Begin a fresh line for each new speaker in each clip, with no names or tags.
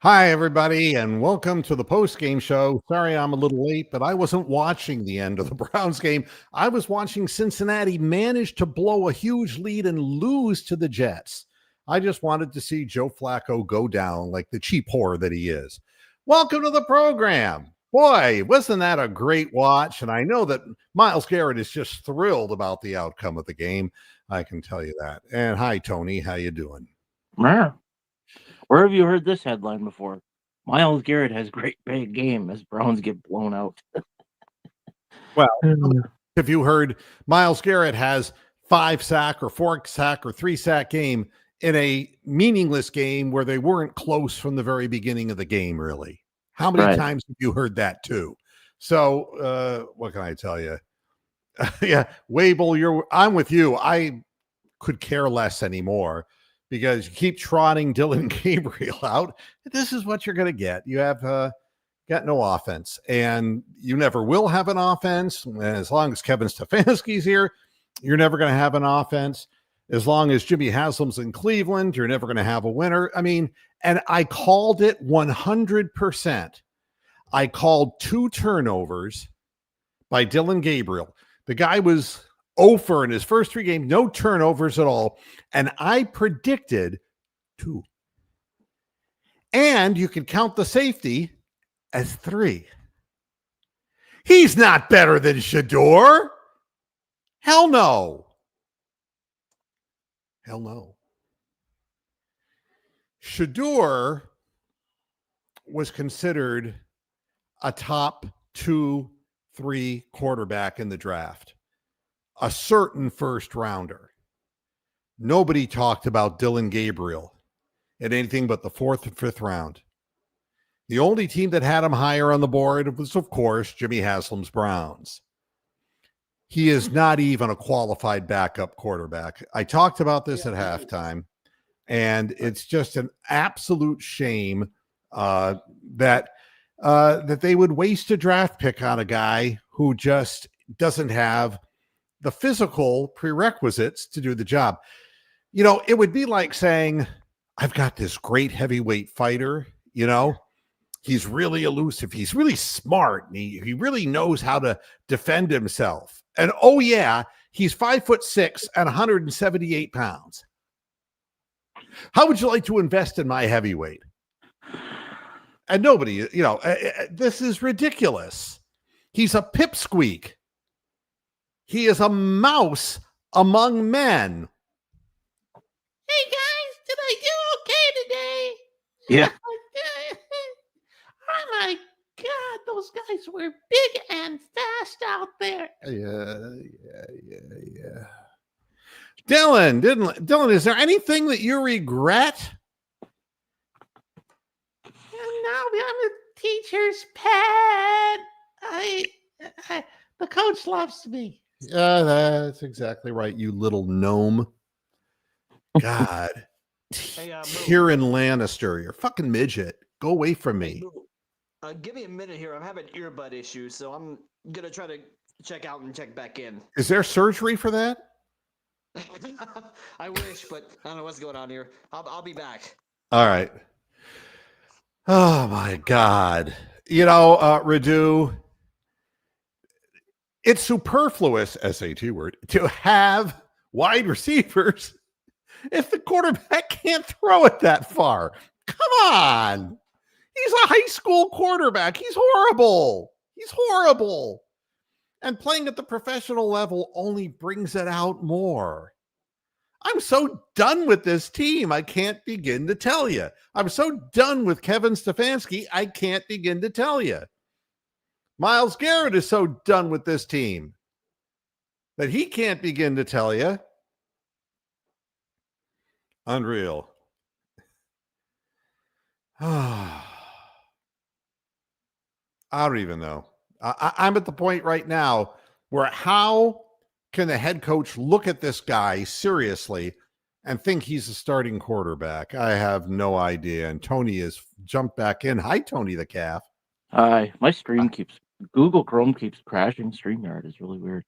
Hi, everybody, and welcome to the Postgame show. Sorry I'm a little late, but I wasn't watching the end of the Browns game. I was watching Cincinnati manage to blow a huge lead and lose to the Jets. I just wanted to see Joe Flacco go down like the cheap whore that he is. Welcome to the program. Boy, wasn't that a great watch? And I know that Myles Garrett is just thrilled about the outcome of the game. I can tell you that. And hi, Tony. How you doing?
Where have you heard this headline before? Myles Garrett has great big game as Browns get blown out.
Well, have you heard Myles Garrett has 5-sack or 4-sack or 3-sack game in a meaningless game where they weren't close from the very beginning of the game, really? How many times have you heard that too? So what can I tell you? Yeah, Wable, I'm with you. I could care less anymore because you keep trotting Dylan Gabriel out. This is what you're going to get. You have got no offense, and you never will have an offense. As long as Kevin Stefanski's here, you're never going to have an offense. As long as Jimmy Haslam's in Cleveland, you're never going to have a winner. I mean, and I called it 100%. I called 2 turnovers by Dylan Gabriel. The guy was 0 in his first 3 games, no turnovers at all. And I predicted 2. And you can count the safety as 3. He's not better than Shador. Hell no. Hell no. Shador was considered a top 2-3 quarterback in the draft, a certain first rounder. Nobody talked about Dylan Gabriel in anything but the 4th and 5th round. The only team that had him higher on the board was, of course, Jimmy Haslam's Browns. He is not even a qualified backup quarterback. I talked about this at halftime, and it's just an absolute shame that they would waste a draft pick on a guy who just doesn't have the physical prerequisites to do the job. You know, it would be like saying, I've got this great heavyweight fighter, you know, he's really elusive. He's really smart. And he really knows how to defend himself. And oh yeah, he's 5'6" and 178 pounds. How would you like to invest in my heavyweight? And nobody, you know, this is ridiculous. He's a pipsqueak. He is a mouse among men.
Hey guys, did I do okay today?
Yeah.
Oh my God, those guys were big and fast out there.
Yeah. Dylan, is there anything that you regret?
And now I'm a teacher's pet. The coach loves me.
Yeah, that's exactly right, you little gnome. God. Tyrion Lannister, you're a fucking midget. Go away from me.
Give me a minute here. I'm having earbud issues, so I'm going to try to check out and check back in.
Is there surgery for that?
I wish, but I don't know what's going on here. I'll be back.
All right. Oh, my God. You know, Radu, it's superfluous, SAT word, to have wide receivers if the quarterback can't throw it that far. Come on. He's a high school quarterback. He's horrible. And playing at the professional level only brings it out more. I'm so done with this team, I can't begin to tell you. I'm so done with Kevin Stefanski, I can't begin to tell you. Myles Garrett is so done with this team that he can't begin to tell you. Unreal. I don't even know. I'm at the point right now where how can the head coach look at this guy seriously and think he's a starting quarterback? I have no idea. And Tony has jumped back in. Hi, Tony the calf.
Hi. My stream Google Chrome keeps crashing. StreamYard is really weird.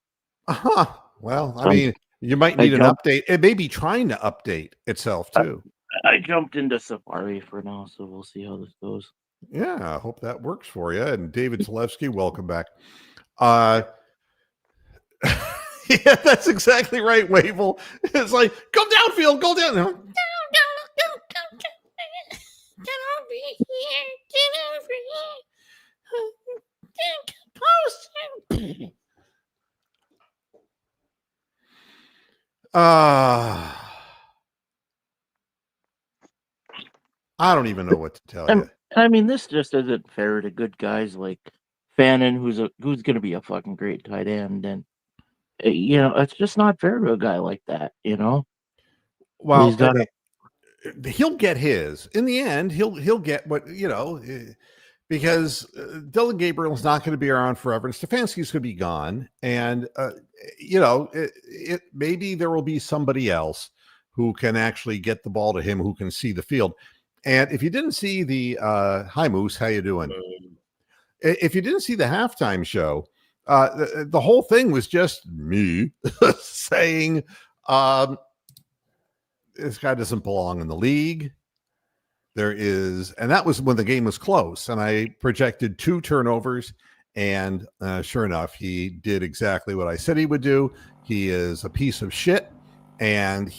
Well, I mean, you might need an update. It may be trying to update itself too.
I jumped into Safari for now, so we'll see how this goes.
Yeah, I hope that works for you. And David Zalewski, welcome back. Yeah, that's exactly right, Wavell. It's like, go downfield, go down.
Get over here. Get over here. Get closer.
I don't even know what to tell you.
I mean, this just isn't fair to good guys like Fannin, who's going to be a fucking great tight end, and it's just not fair to a guy like that.
Well,
he's got to.
He'll get his in the end. He'll get what because Dylan Gabriel's not going to be around forever, and Stefanski's going to be gone, and maybe there will be somebody else who can actually get the ball to him, who can see the field. And if you didn't see the hi Moose, how you doing? If you didn't see the halftime show, the whole thing was just me saying this guy doesn't belong in the league. And that was when the game was close, and I projected 2 turnovers, and sure enough, he did exactly what I said he would do. He is a piece of shit, and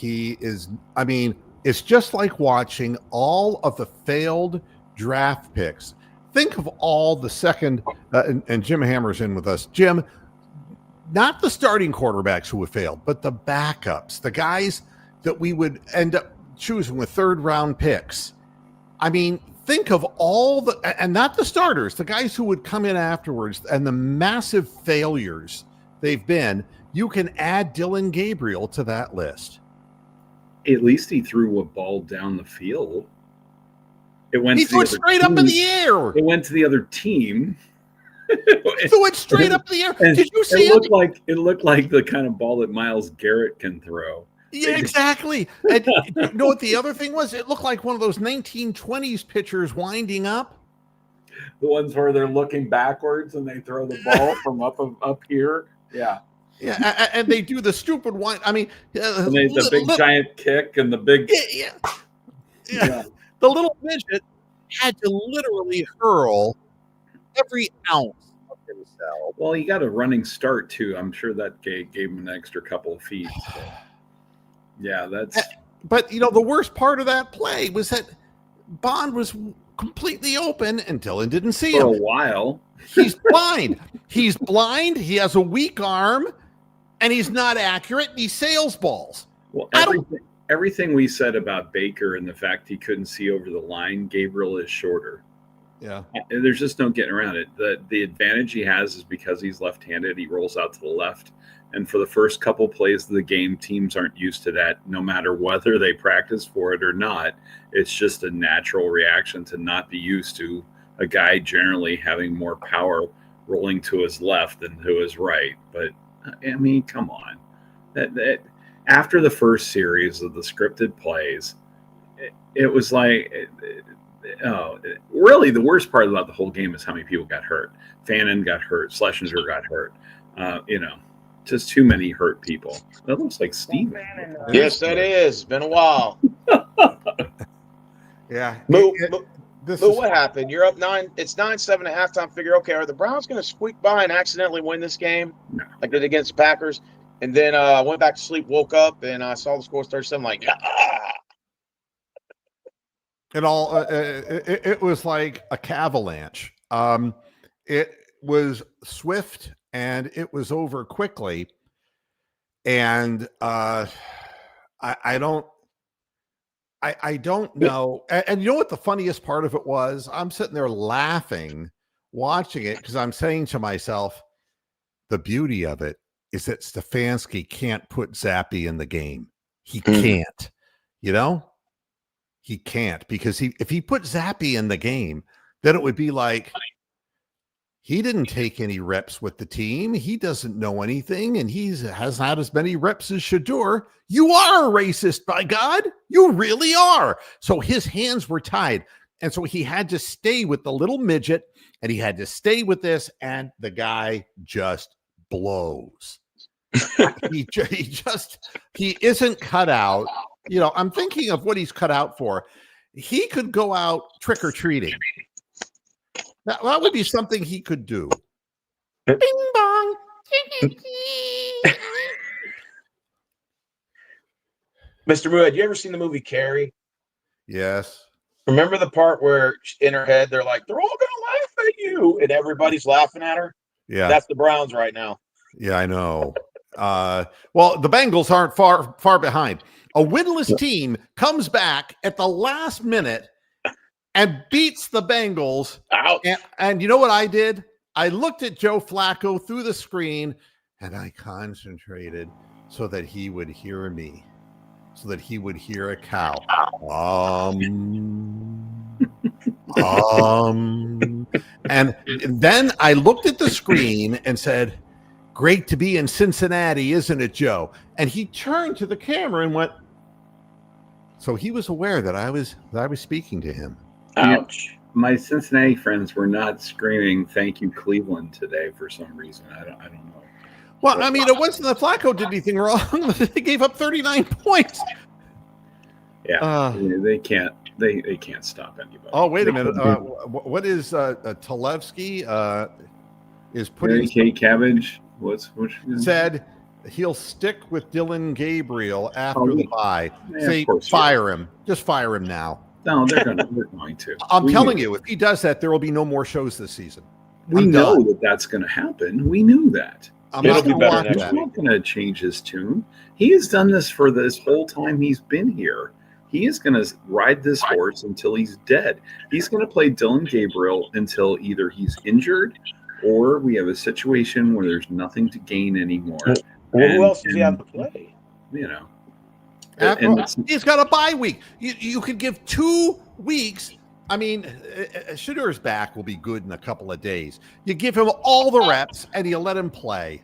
it's just like watching all of the failed draft picks. Think of all the second, and Jim Hammer's in with us. Jim, not the starting quarterbacks who have failed, but the backups, the guys that we would end up choosing with 3rd-round picks. I mean, think of all and not the starters, the guys who would come in afterwards, and the massive failures they've been. You can add Dylan Gabriel to that list.
At least he threw a ball down the field. He
threw it straight up in the air.
It went to the other team.
He threw it straight up in the air. Did you see
it? It looked like the kind of ball that Myles Garrett can throw.
Yeah, exactly. And you know what the other thing was? It looked like one of those 1920s pitchers winding up.
The ones where they're looking backwards and they throw the ball from up here. Yeah.
Yeah, and they do the stupid wind. I mean,
the big giant kick and the big.
Yeah. The little midget had to literally hurl every ounce of himself.
Well, he got a running start too. I'm sure that gave him an extra couple of feet. So. Yeah, that's.
But the worst part of that play was that Bond was completely open and Dylan didn't see him
for a while.
He's blind. He's blind. He has a weak arm, and he's not accurate. And he sails balls.
Well, everything we said about Baker and the fact he couldn't see over the line, Gabriel is shorter.
Yeah,
there's just no getting around it. The advantage he has is because he's left-handed. He rolls out to the left. And for the first couple plays of the game, teams aren't used to that, no matter whether they practice for it or not. It's just a natural reaction to not be used to a guy generally having more power rolling to his left than to his right. But, I mean, come on. That after the first series of the scripted plays, it was like, really the worst part about the whole game is how many people got hurt. Fannin got hurt. Schlesinger got hurt. Just too many hurt people. That looks like Steven.
Yes, that is. It's been a while.
Yeah.
What happened? You're up 9. It's 9-7 at halftime. Figure, okay, are the Browns going to squeak by and accidentally win this game?
No.
Like they did against the Packers? And then I went back to sleep, woke up, and I saw the score 37. Like,
it was like a cavalanche. It was swift and it was over quickly. And I don't know. And you know what the funniest part of it was? I'm sitting there laughing, watching it, because I'm saying to myself, the beauty of it is that Stefanski can't put Zappe in the game. He can't, he can't, because if he put Zappe in the game, then it would be like, he didn't take any reps with the team. He doesn't know anything, and he has not as many reps as Shador. You are a racist, by God. You really are. So his hands were tied, and so he had to stay with the little midget, and he had to stay with this, and the guy just blows. He isn't cut out I'm thinking of what he's cut out for. He could go out trick-or-treating. That would be something he could do.
Bing bong.
Mr. Wood, you ever seen the movie Carrie?
Yes.
Remember the part where in her head they're like, they're all gonna laugh at you, and everybody's laughing at her?
Yeah.
That's the Browns right now.
Yeah, I know. Well, the Bengals aren't far behind. A winless team comes back at the last minute and beats the Bengals.
Ouch.
And you know what I did? I looked at Joe Flacco through the screen and I concentrated so that he would hear me, so that he would hear a cow. And then I looked at the screen and said, "Great to be in Cincinnati, isn't it, Joe?" And he turned to the camera and went. So he was aware that I was speaking to him.
Ouch.
My Cincinnati friends were not screaming "Thank you, Cleveland" today for some reason. I don't know.
Well, I mean, it wasn't that Flacco did anything wrong. They gave up 39 points.
Yeah, they can't. They can't stop anybody.
Oh, wait a minute. What is Talevsky? Is putting
K. Cabbage? What
said he'll stick with Dylan Gabriel after the bye.
Yeah,
Say fire him. Just fire him now.
No, they're going to.
I'm telling you, if he does that, there will be no more shows this season.
We know that that's going to happen. We knew that.
I'm not going to watch
He's
that.
not going to change his tune. He has done this for this whole time he's been here. He is going to ride this horse until he's dead. He's going to play Dylan Gabriel until either he's injured or we have a situation where there's nothing to gain anymore.
Well, who else does he have to play?
You know.
He's got a bye week. You could give 2 weeks. I mean, Shadur's back will be good in a couple of days. You give him all the reps and you let him play.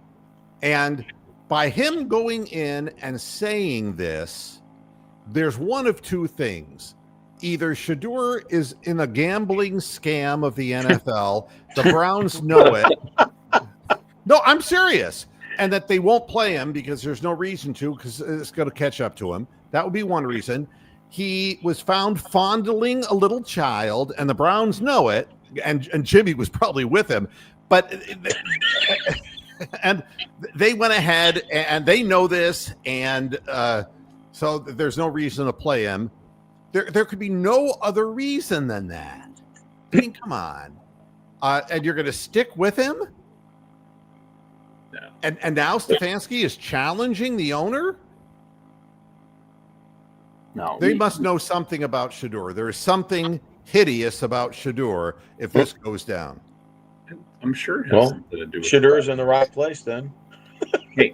And by him going in and saying this, there's one of two things. Either Shadur is in a gambling scam of the NFL, the Browns know it. No, I'm serious. And that they won't play him because there's no reason to, because it's going to catch up to him. That would be one reason. He was found fondling a little child, and the Browns know it, and Jimmy was probably with him. But and they went ahead, and they know this, and so there's no reason to play him. There could be no other reason than that. I mean, come on. And you're going to stick with him?
No.
And now Stefanski is challenging the owner?
No.
They must know something about Shadur. There is something hideous about Shadur if this goes down.
I'm sure it has something to do with
Shadur's in the right place then.
Hey,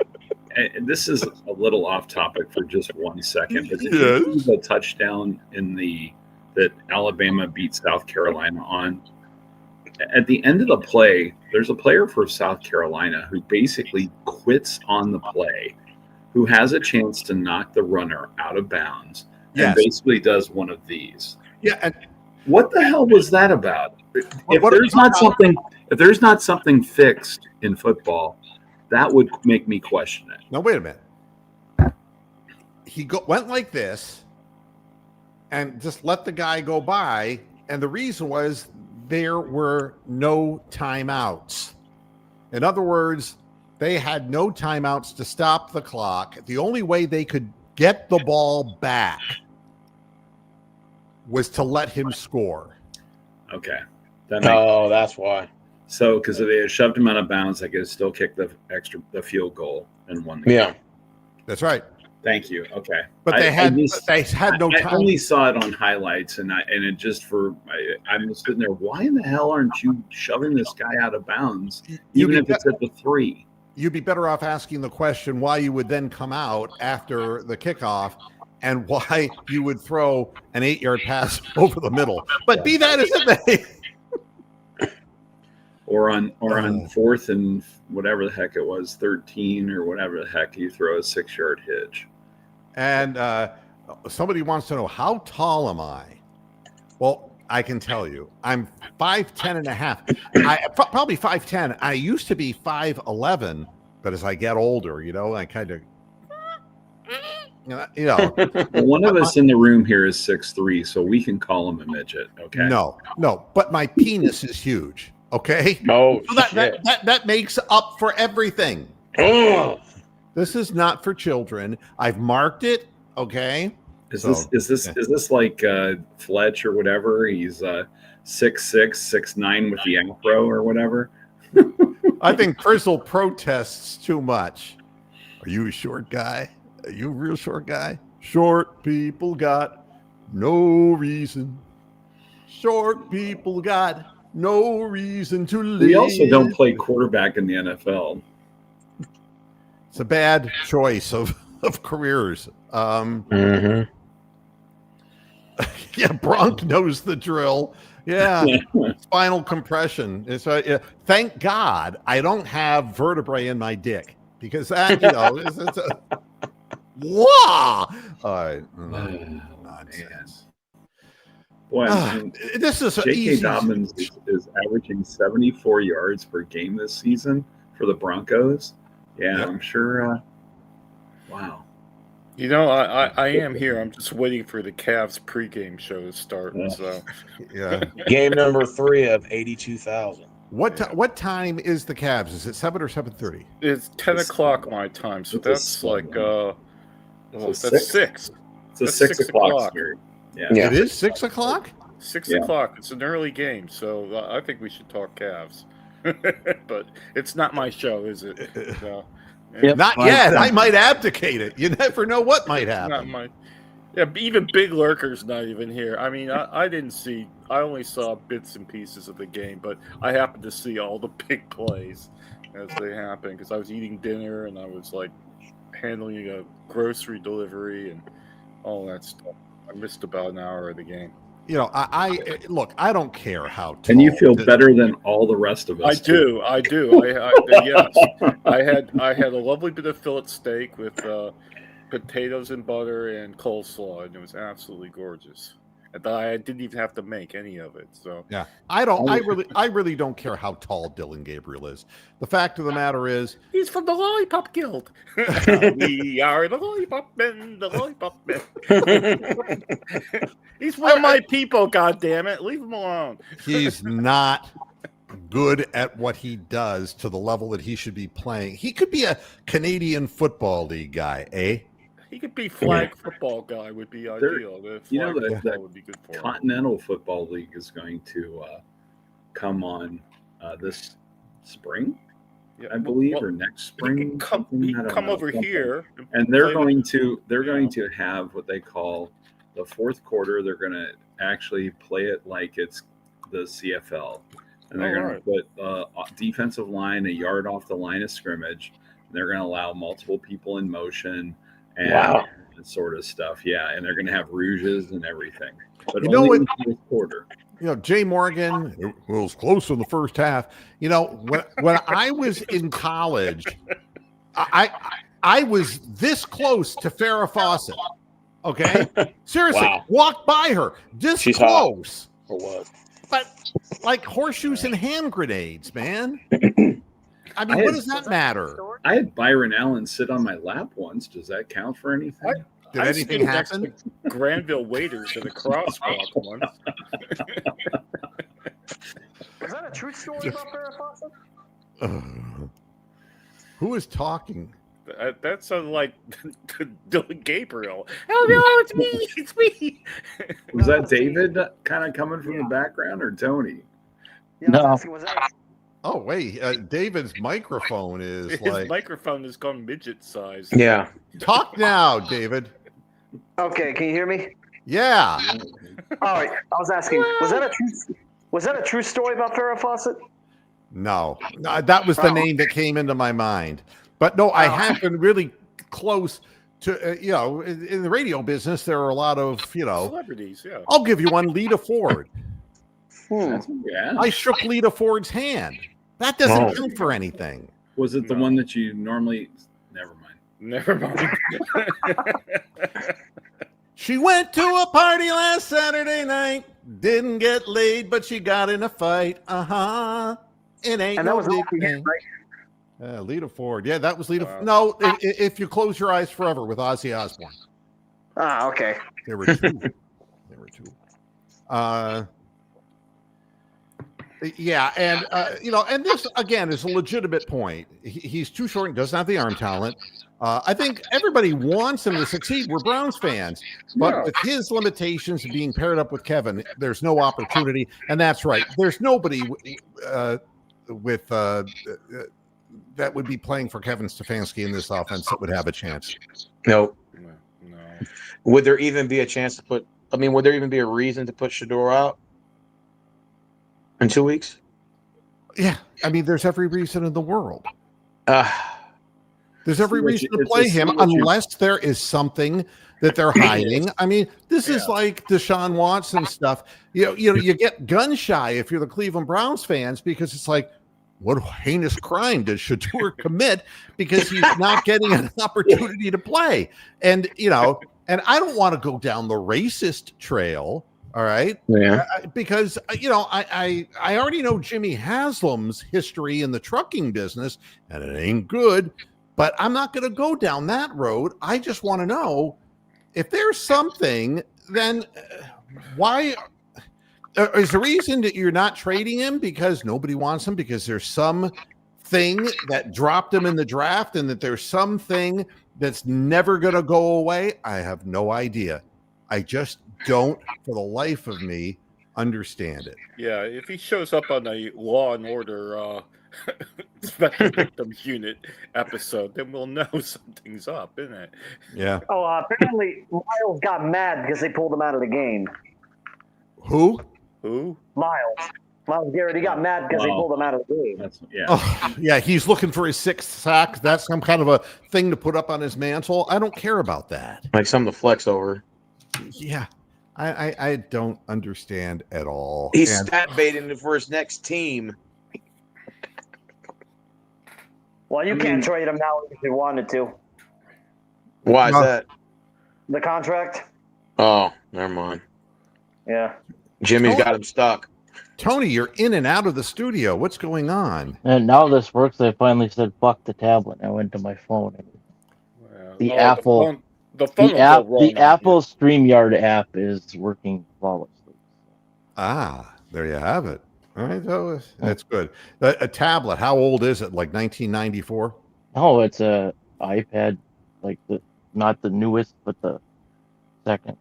this is a little off topic for just 1 second, but did you see the touchdown that Alabama beat South Carolina on? At the end of the play, there's a player for South Carolina who basically quits on the play, who has a chance to knock the runner out of bounds, and basically does one of these.
Yeah. And
what the hell was that about? If there's not something fixed in football, that would make me question it.
No, wait a minute. He went like this and just let the guy go by. And the reason was there were no timeouts. In other words, they had no timeouts to stop the clock. The only way they could get the ball back was to let him score.
Okay.
That's why.
So, because if they had shoved him out of bounds, they could have still kicked the field goal and won the game.
That's right.
Thank you. Okay,
but they had no time.
I only saw it on highlights, and it just I'm sitting there. Why in the hell aren't you shoving this guy out of bounds, even if it's at the 3?
You'd be better off asking the question why you would then come out after the kickoff, and why you would throw an 8-yard pass over the middle. But be that as it may.
Or on 4th and whatever the heck it was, 13 or whatever the heck, you throw a 6-yard hitch.
And somebody wants to know, how tall am I? Well, I can tell you, I'm 5'10" and a half. Probably 5'10". I used to be 5'11", but as I get older, I kind of You know,
Well, one of us in the room here is 6'3", so we can call him a midget. Okay.
no, but my penis is huge. Okay.
Oh,
So
shit.
that makes up for everything.
Oh.
This is not for children. I've marked it. Okay.
Is
So,
this like Fletch or whatever? He's 6'6", 6'9" with the afro or whatever.
I think Frizzle protests too much. Are you a short guy? Are you a real short guy? Short people got no reason. Short people got no reason to live.
We also don't play quarterback in the NFL.
It's a bad choice of careers.
Mm-hmm.
Yeah, Bronk knows the drill. Yeah, spinal compression. It's thank God I don't have vertebrae in my dick because that it's a wow. All right, nonsense.
Boy, I mean,
This is
J.K.
easy.
Dobbins is averaging 74 yards per game this season for the Broncos. Yeah,
Yep.
I'm sure. Wow.
You know, I am here. I'm just waiting for the Cavs pregame show to start. So
Yeah.
Game number 3 of 82,000.
What time is the Cavs? Is it 7 or 7:30?
it's 10 o'clock my time. So
It's a
that's
slow
like
one.
that's
six?
6.
It's a
That's
6
6
o'clock
o'clock.
start. Yeah.
Yeah.
It is 6 o'clock.
6
Yeah.
o'clock. It's an early game, so I think we should talk Cavs. But it's not my show, is it? So,
Yep.
Not
Fine.
yet. I might abdicate it. You never know what might
Not
happen.
my. Yeah, even Big Lurker's not even here. I mean, I didn't see. I only saw bits and pieces of the game, but I happened to see all the big plays as they happened because I was eating dinner and I was like handling a grocery delivery and all that stuff. I missed about an hour of the game.
You know, I look. I don't care how. Tall
And you feel
this-
better than all the rest of
I
us. too.
do. Yes, I had a lovely bit of fillet steak with potatoes and butter and coleslaw, and it was absolutely gorgeous. And I didn't even have to make any of it. So
Yeah, I really don't care how tall Dylan Gabriel is. The fact of the matter is,
he's from the Lollipop Guild. We are the Lollipop Men. The Lollipop Men. He's one of my people. God damn it! Leave him alone.
he's not good at what he does to the level that he should be playing. He could be a Canadian Football League guy, eh?
He could be flag football guy. Would be ideal. The
you know,
flag
the
football would be good for him.
Continental Football League is going to come on this spring,
Yeah,
I believe,
well,
or next
he
spring.
can come,
something,
he
I
can
don't
come
know,
over
something.
here,
And they're
play
going
with-
to have what they call the fourth quarter. They're going to actually play it like it's the CFL, and they're going to put defensive line a yard off the line of scrimmage. They're going to allow multiple people in motion and
Wow.
that sort of stuff. Yeah, and they're going to have rouges and everything. But
You know
only
what-
in the fourth quarter.
You know, Jay Morgan, it was close in the first half. You know, when I was in college, I was this close to Farrah Fawcett. Okay, seriously,
Wow.
walked by her this
She's hot.
close,
Or what?
but like horseshoes and hand grenades, man. I mean,
I
what
had-
does that matter?
I had Byron Allen sit on my lap once. Does that count for anything?
Did
I
anything
stood next
happen?
to Granville waiters in a crosswalk once.
Was that a true story about Farrah Fawcett?
Who is talking?
That sounded like Dylan Gabriel. Oh no, it's me! It's me!
Was that David kind of coming from the background or Tony?
Yeah, I was
No.
asking, was that
Oh wait, David's microphone is
His
like.
microphone has gone midget size.
Yeah.
Talk now, David.
okay? Can you hear me?
Yeah.
All right. I was asking, was that a true story about Farrah Fawcett?
No, that was the name that came into my mind. But no, I have been really close to, in the radio business, there are a lot of,
Celebrities, yeah.
I'll give you one, Lita Ford.
Yeah.
I shook Lita Ford's hand. That doesn't count for anything.
Was it the
No.
one that you normally? Never mind.
Never mind.
She went to a party last Saturday night, didn't get laid, but she got in a fight. It ain't
And
no
that was
big
all we had,
thing.
right?
Lita Ford. Yeah, that was Lita.
Wow.
No, if you close your eyes forever with Ozzy Osbourne.
Ah, okay.
There were two. There were two. Yeah, and and this again is a legitimate point. He's too short and doesn't have the arm talent. I think everybody wants him to succeed. We're Browns fans, but with his limitations of being paired up with Kevin, there's no opportunity. And that's right. There's nobody with that would be playing for Kevin Stefanski in this offense that would have a chance.
No.
No.
Would there even be a chance to put? I mean, would there even be a reason to put Shador out in 2 weeks?
Yeah, I mean, there's every reason in the world.
Uh,
There's every reason to play him unless there is something that they're hiding. I mean, this is like Deshaun Watson stuff. You get gun shy if you're the Cleveland Browns fans because it's like, what heinous crime does Shador commit because he's not getting an opportunity to play? And and I don't want to go down the racist trail. All right.
Yeah.
Because, I already know Jimmy Haslam's history in the trucking business, and it ain't good, but I'm not going to go down that road. I just want to know if there's something, then why is the reason that you're not trading him because nobody wants him, because there's some thing that dropped him in the draft and that there's something that's never going to go away? I have no idea. I just don't, for the life of me, understand it.
Yeah, if he shows up on a Law and Order Special Victims Unit episode, then we'll know something's up, isn't it?
Yeah.
Oh, apparently Miles got mad because they pulled him out of the game.
Who?
Miles Garrett, he got mad because they pulled him out of the game.
Yeah, he's looking for his 6th sack. That's some kind of a thing to put up on his mantle. I don't care about that.
Like something to flex over.
Yeah. I don't understand at all.
He's stat baiting for his next team.
Well, you can't trade him now if you wanted to.
Why is that?
The contract?
Oh, never mind.
Yeah.
Jimmy's got him stuck.
Tony, you're in and out of the studio. What's going on?
And now this works. I finally said, fuck the tablet. I went to my phone. The Apple StreamYard app is working flawlessly.
There you have it. All right, so that's good. A tablet, how old is it? Like 1994?
Oh, it's a iPad, like not the newest, but the second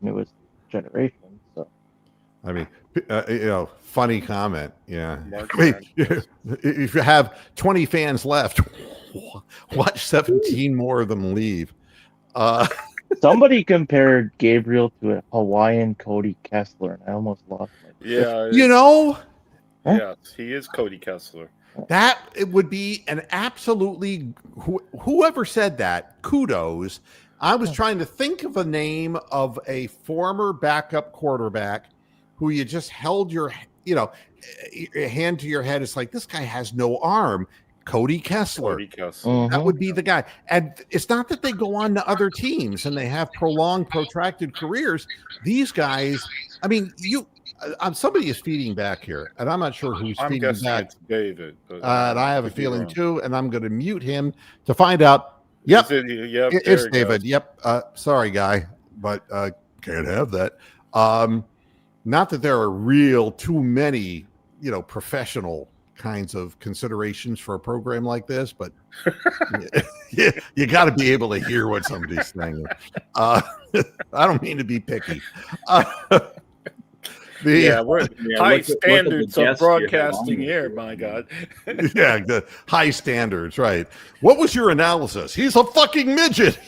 newest generation. So,
I mean, funny comment. Yeah. Wait, if you have 20 fans left, watch 17 more of them leave.
Somebody compared Gabriel to a Hawaiian Cody Kessler, and I almost lost my.
Yeah.
Huh?
Yes, he is Cody Kessler.
That it would be an absolutely whoever said that, kudos. I was trying to think of a name of a former backup quarterback who you just held your hand to your head. It's like, this guy has no arm. Cody Kessler. That would be the guy. And it's not that they go on to other teams and they have prolonged, protracted careers. These guys, I mean, somebody is feeding back here, and I'm not sure who's feeding back.
It's David.
And I have a feeling too, and I'm going to mute him to find out. Yep, it's David. Yep. Sorry, guy, but can't have that. Not that there are too many, professional kinds of considerations for a program like this, but you got to be able to hear what somebody's saying. I don't mean to be picky.
We're high standards of broadcasting here, my God.
Yeah, the high standards, right. What was your analysis? He's a fucking midget.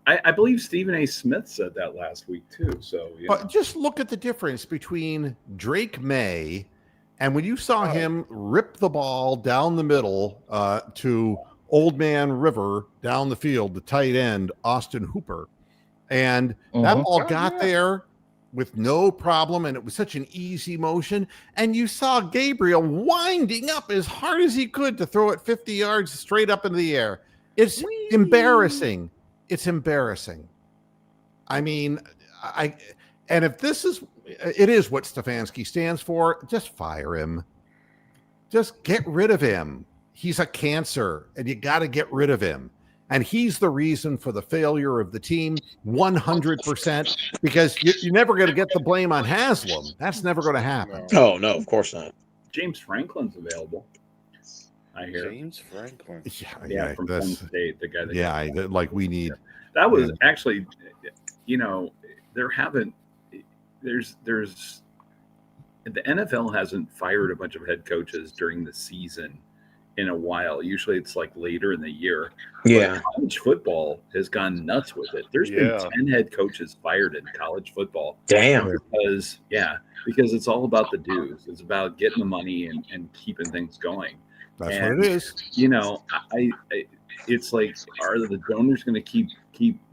I believe Stephen A. Smith said that last week too. So,
but just look at the difference between Drake May and when you saw him rip the ball down the middle to Old Man River down the field, the tight end Austin Hooper, and that ball got there with no problem, and it was such an easy motion. And you saw Gabriel winding up as hard as he could to throw it 50 yards straight up in the air. It's embarrassing. It's embarrassing. I mean, and if it is what Stefanski stands for, just fire him. Just get rid of him. He's a cancer, and you got to get rid of him. and he's the reason for the failure of the team 100%, because you're never going to get the blame on Haslam. That's never going to happen.
Oh, no, of course not.
James Franklin's available. I hear.
James Franklin.
Yeah, from Penn State, the guy that
like we need.
That was actually, there's the NFL hasn't fired a bunch of head coaches during the season in a while. Usually it's like later in the year.
Yeah.
But college football has gone nuts with it. There's been 10 head coaches fired in college football.
Damn.
Because it's all about the dues. It's about getting the money and keeping things going.
That's what it is.
It's like, are the donors going to keep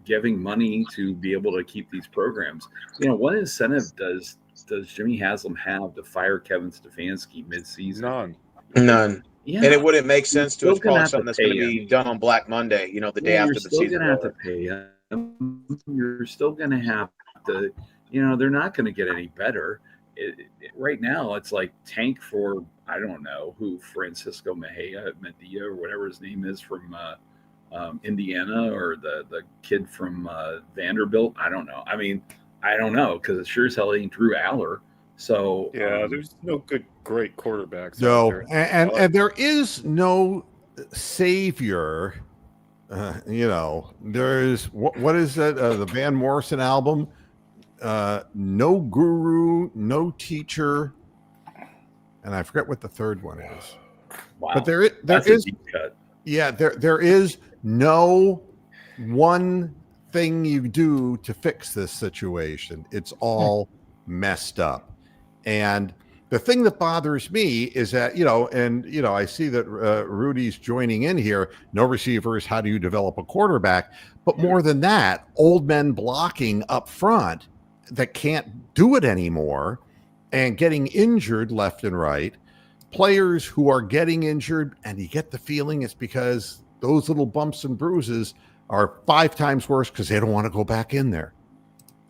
giving money to be able to keep these programs? What incentive does Jimmy Haslam have to fire Kevin Stefanski mid-season?
None.
Yeah.
And it wouldn't make sense to
Still
us calling
gonna have
something
to
that's going to
pay
be done on Black Monday, the day after the season.
You're still going to have to pay him. You're still going to have to, they're not going to get any better. Right now, it's like tank for, I don't know who, Francisco Medea or whatever his name is from Indiana, or the kid from Vanderbilt. I don't know. I mean, I don't know, because it sure as hell ain't Drew Aller. So
there's no great quarterbacks.
No,
out there.
and there is no savior. There's what is that? The Van Morrison album. No guru, no teacher, and I forget what the third one is.
Wow.
But there is
a deep cut.
Yeah, there is no one thing you do to fix this situation. It's all messed up. And the thing that bothers me is that, I see that Rudy's joining in here. No receivers. How do you develop a quarterback? But more than that, old men blocking up front that can't do it anymore and getting injured left and right. Players who are getting injured, and you get the feeling it's because those little bumps and bruises are 5 times worse because they don't want to go back in there.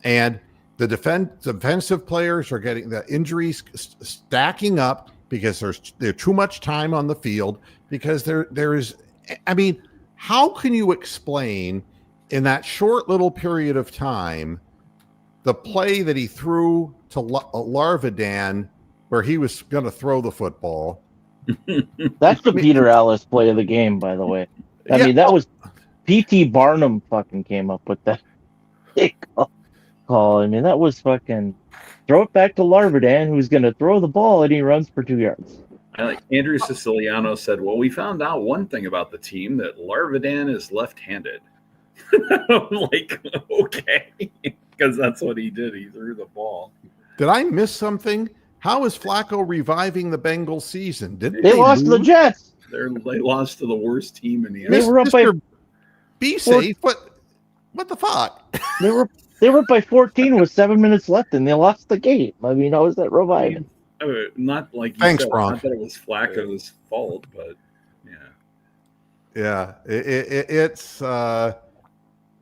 And the defensive players are getting the injuries stacking up because there's too much time on the field, because there is, I mean, how can you explain in that short little period of time the play that he threw to Larvidan where he was going to throw the football?
That's the Peter Alice play of the game, by the way. I mean, that was P.T. Barnum fucking came up with that call. I mean, that was fucking throw it back to Larvidan, who's going to throw the ball, and he runs for 2 yards.
Andrew Siciliano said, well, we found out one thing about the team, that Larvidan is left-handed. I'm like, okay, because that's what he did. He threw the ball.
Did I miss something? How is Flacco reviving the Bengals season? Didn't
they lost to the Jets?
They lost to the worst team in the
NFL. They were up by.
Be safe. What the fuck?
They were up by 14 with 7 minutes left, and they lost the game. I mean, how is that reviving?
Not like you
Thanks,
said,
Bronk.
not that it was Flacco's fault, but
yeah, it's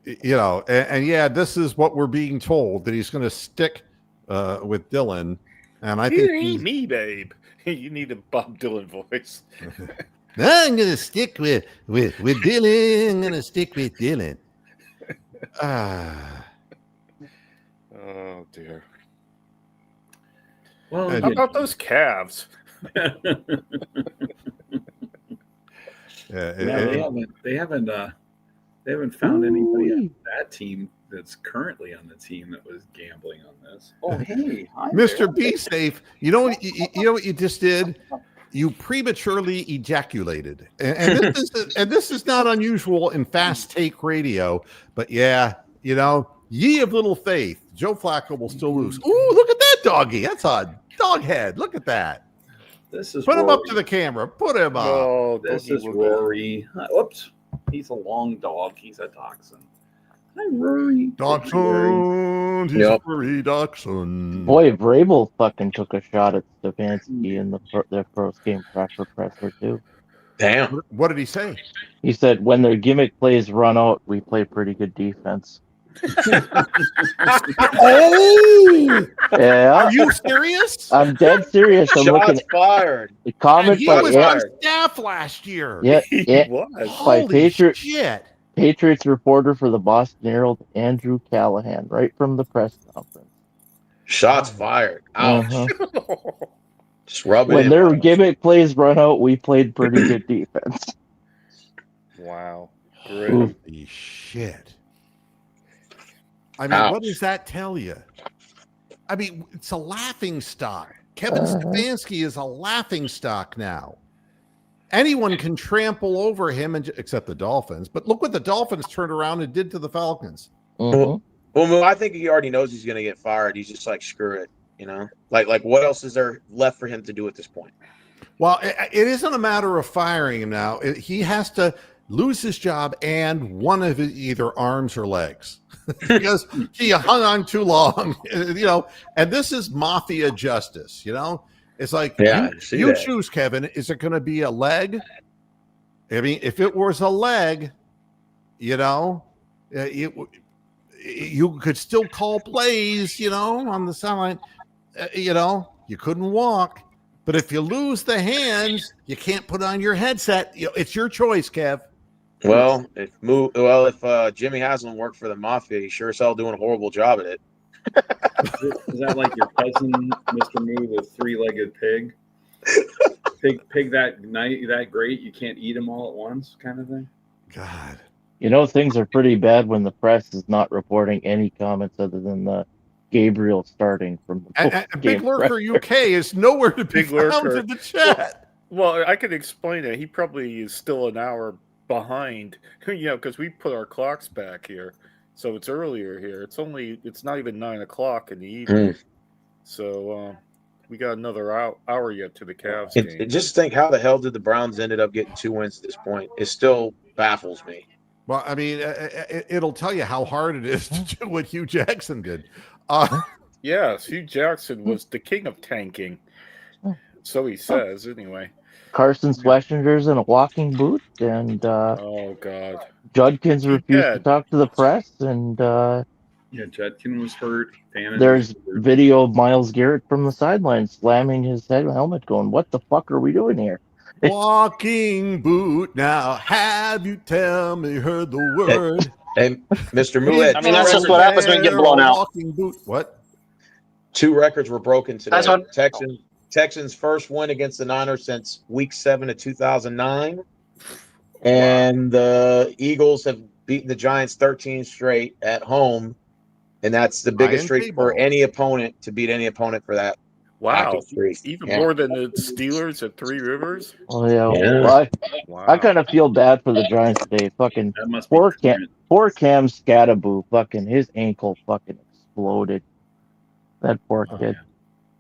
this is what we're being told, that he's going to stick with Dylan, and I think
ain't me, babe. You need a Bob Dylan voice.
I'm going to stick with Dylan. I'm going to stick with Dylan.
Oh dear.
Well,
how about those calves?
They haven't found anybody on that team that's currently on the team that was gambling on this. Oh, hey, hi
Mr.
there.
Be Safe. You know what you just did? You prematurely ejaculated, and this is not unusual in fast take radio. But yeah, ye of little faith, Joe Flacco will still lose. Ooh, look at that doggy. That's a dog head. Look at that. Put him up to the camera. Put him up.
Oh,
This is Rory. Whoops. He's a long dog. He's a dachshund. Hi, Rory.
Dachshund. He's a furry dachshund.
Boy, Vrabel fucking took a shot at Stefanski in their first game pressure presser too.
Damn.
What did he say?
He said, when their gimmick plays run out, we play pretty good defense.
Oh!
Yeah.
Are you serious?
I'm dead serious. I'm
Shots
looking
fired.
the comment
He
by
was on staff last year.
yeah,
He was.
by
Holy
Patriot
shit.
Patriots reporter for the Boston Herald, Andrew Callahan, right from the press conference.
Shots fired. Ouch.
Uh-huh.
Just rub it
When
in.
their
Mike.
gimmick plays run out, we played pretty good defense.
Wow.
Oof.
Great.
Holy shit. I mean, what
Ouch.
does that tell you? I mean, it's a laughing stock. Kevin
Uh-huh.
Stefanski is a laughing stock now. Anyone can trample over him, except the Dolphins. But look what the Dolphins turned around and did to the Falcons.
Mhm.
Well, I think he already knows he's going to get fired. He's just like, screw it. You know, like what else is there left for him to do at this point?
Well, it isn't a matter of firing him now. He has to lose his job and one of his either arms or legs because he hung on too long, you know, and this is mafia justice, you know. It's like,
Yeah,
you choose, Kevin. Is it going to be a leg? I mean, if it was a leg, you know, you could still call plays, you know, on the sideline. You know, you couldn't walk. But if you lose the hands, you can't put on your headset. You know, it's your choice, Kev.
Well, if Jimmy Haslam worked for the mafia, he's sure as hell doing a horrible job at it.
Is that like your cousin, Mr. Moo, the three-legged pig? Pig that great you can't eat them all at once, kind of thing.
God,
You know, things are pretty bad when the press is not reporting any comments other than the Gabriel starting from the
and Big Lurker UK is nowhere to be
Big
found
Lurker.
in the chat.
Well, I can explain it. He probably is still an hour behind, you know, because we put our clocks back here, so it's earlier here. It's not even 9 o'clock in the evening, so we got another hour yet to the Cavs game.
Just think, how the hell did the Browns ended up getting 2 wins at this point? It still baffles me.
Well, I mean, it'll tell you how hard it is to do what Hugh Jackson did.
Yes, Hugh Jackson was the king of tanking, so he says anyway.
Carson Schwarzenegger's in a walking boot, and
Oh God,
Judkins refused to
dead.
talk to the press, and
Yeah, Judkin was hurt. Fannin
there's
was hurt.
video of Myles Garrett from the sideline slamming his helmet, going, "What the fuck are we doing here?"
Walking boot. Now, have you tell me heard the word?
And Mr. Mouet,
I mean, that's just what happens when you get blown out.
Walking boot. What?
2 records were broken today.
That's what-
Texans' first win against the Niners since Week 7 of 2009, and the Eagles have beaten the Giants 13 straight at home, and that's the biggest streak for any opponent to beat any opponent for that.
Wow,
streak.
even
Yeah.
more than the Steelers at Three Rivers.
Oh yeah,
Yeah.
Well,
Wow.
I kind of feel bad for the Giants today. Fucking
That must be
poor
different.
Cam Scattaboo. Fucking his ankle fucking exploded. That poor kid.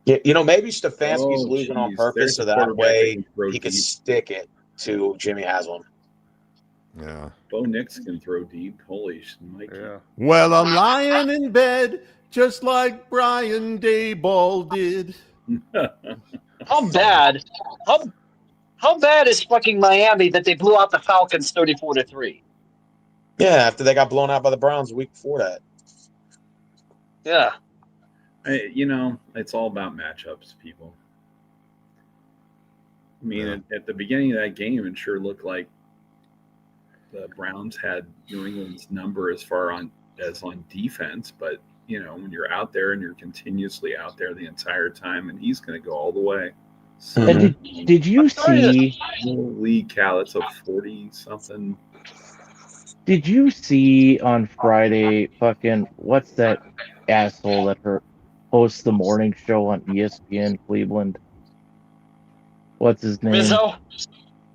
Yeah, you know, maybe Stefanski's
Oh,
losing on
geez.
purpose
There's
so
a
that
quarterback
way
that can throw
he could
deep.
stick it to Jimmy Haslam.
Yeah.
Bo Nix can throw deep. Holy Mikey.
Yeah.
Well, I'm lying in bed just like Brian Dayball did.
How bad? How bad is fucking Miami that they blew out the Falcons 34-3?
Yeah, after they got blown out by the Browns the week before that.
Yeah.
You know, it's all about matchups, people. I mean, at the beginning of that game, it sure looked like the Browns had New England's number as on defense, but you know, when you're out there and you're continuously out there the entire time, and he's going to go all the way. So,
And did you see?
Holy cow, that's a 40-something.
Did you see on Friday? Fucking what's that asshole that hosts the morning show on ESPN Cleveland? What's his name?
Rizzo?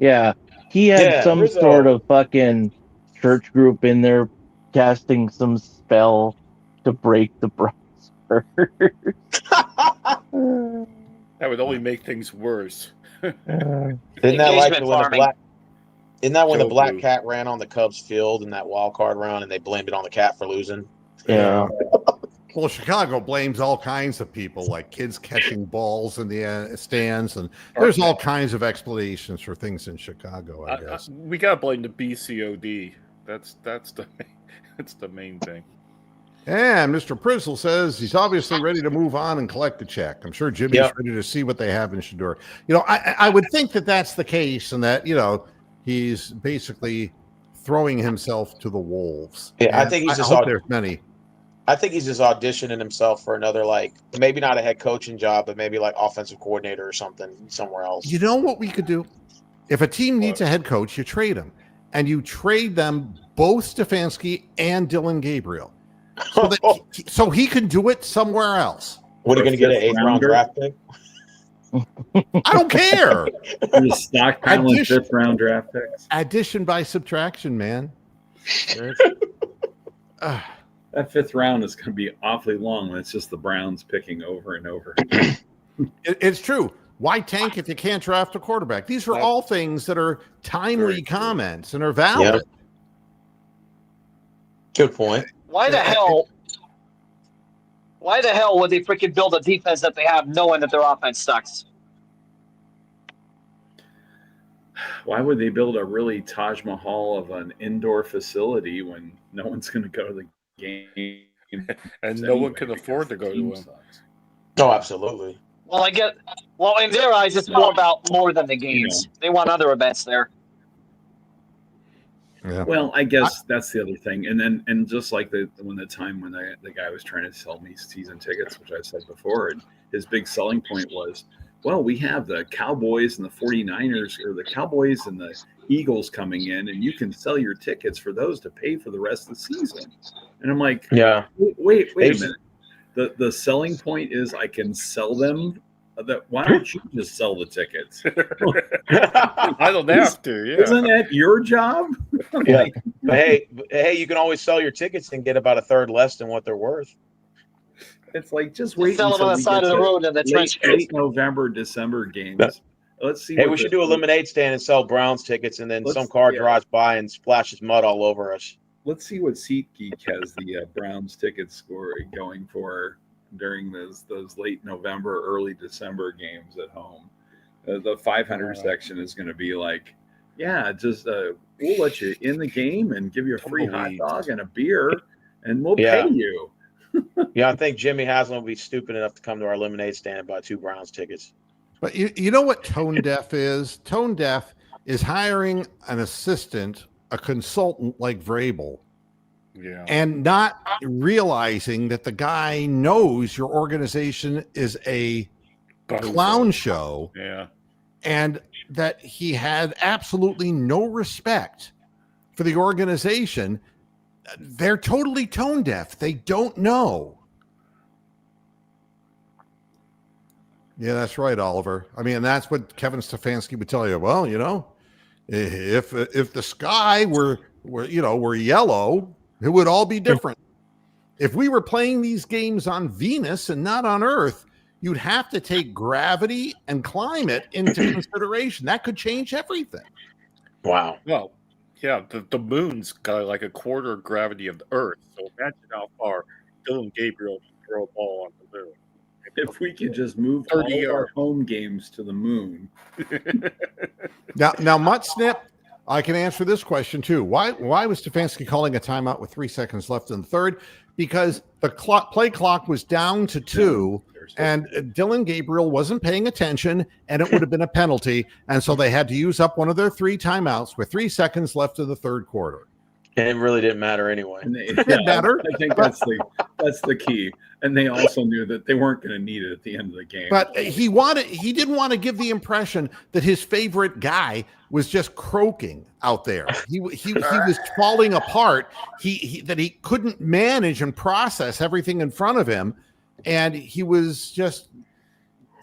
Yeah, he had some
Rizzo.
sort of fucking church group in there casting some spell to break the Browns' curse.
That would only make things worse.
Isn't that like
Engagement
when the
farming.
black? Isn't that when the
Joe
black
Blue.
cat ran on the Cubs field in that wild card round, and they blamed it on the cat for losing?
Yeah.
Well, Chicago blames all kinds of people, like kids catching balls in the stands, and there's all kinds of explanations for things in Chicago, I guess.
We gotta blame the BCOD. That's the main thing.
And Mr. Prizzle says he's obviously ready to move on and collect the check. I'm sure Jimmy's
Yep.
ready to see what they have in Shador. You know, I would think that that's the case, and that, you know, he's basically throwing himself to the wolves.
Yeah, I
And
think he's
I
just
hope there's many.
I think he's just auditioning himself for another, like, maybe not a head coaching job, but maybe like offensive coordinator or something somewhere else.
You know what we could do? If a team needs a head coach, you trade him. And you trade them both Stefanski and Dylan Gabriel. So he can do it somewhere else.
What are you going to get an 8th round
rounder?
draft pick?
I don't care.
Just stockpiling 5th round draft picks.
Addition by subtraction, man.
That 5th round is going to be awfully long when it's just the Browns picking over and over.
It's true. Why tank if you can't draft a quarterback? These are all things that are timely comments and are valid.
Yeah. Good point.
Why the hell would they freaking build a defense that they have knowing that their offense sucks?
Why would they build a really Taj Mahal of an indoor facility when no one's going to go to the game?
And no one can afford to go to them.
Oh, absolutely.
Well, in their eyes, it's more than the games. They want other events there.
Yeah.
Well, I guess that's the other thing. And just like the time when the guy was trying to sell me season tickets, which I said before, and his big selling point was, well, we have the Cowboys and the 49ers, or the Cowboys and the Eagles coming in, and you can sell your tickets for those to pay for the rest of the season. And I'm like,
yeah,
wait a minute. The selling point is I can sell them. Why don't you just sell the tickets?
I don't have to. Yeah.
Isn't that your job?
Yeah. But hey, you can always sell your tickets and get about a third less than what they're worth.
It's like just wait
Sell them
until
on the
we
side
get
of the
to
road in the trench coats.
late November, December games. Let's see.
Hey, we should do a lemonade stand and sell Browns tickets, and then some car drives by and splashes mud all over us.
Let's see what SeatGeek has the Browns ticket score going for during those late November, early December games at home. The 500 section is going to be like, yeah, just we'll let you in the game and give you a free hot dog and a beer, and we'll pay you.
Yeah, I think Jimmy Haslam will be stupid enough to come to our lemonade stand and buy 2 Browns tickets.
But you know what tone deaf is? Tone deaf is hiring an assistant, a consultant like Vrabel, and not realizing that the guy knows your organization is a clown show, and that he had absolutely no respect for the organization. They're totally tone deaf. They don't know. Yeah, that's right, Oliver. I mean, that's what Kevin Stefanski would tell you. Well, you know, if the sky were yellow, it would all be different. If we were playing these games on Venus and not on Earth, you'd have to take gravity and climate into consideration. That could change everything.
Wow.
Well, yeah, the moon's got like a quarter gravity of the Earth. So imagine how far Dylan Gabriel can throw a ball on the moon.
If we could just move all of our home games to the moon.
Now, Mutt Snip, I can answer this question too. Why was Stefanski calling a timeout with 3 seconds left in the third? Because the play clock was down to 2, and Dylan Gabriel wasn't paying attention, and it would have been a penalty. And so they had to use up one of their 3 timeouts with 3 seconds left in the third quarter.
And it really didn't matter anyway.
It didn't matter.
I think that's the key. And they also knew that they weren't going to need it at the end of the game.
But he didn't want to give the impression that his favorite guy was just croaking out there. He was falling apart. That he couldn't manage and process everything in front of him, and he was just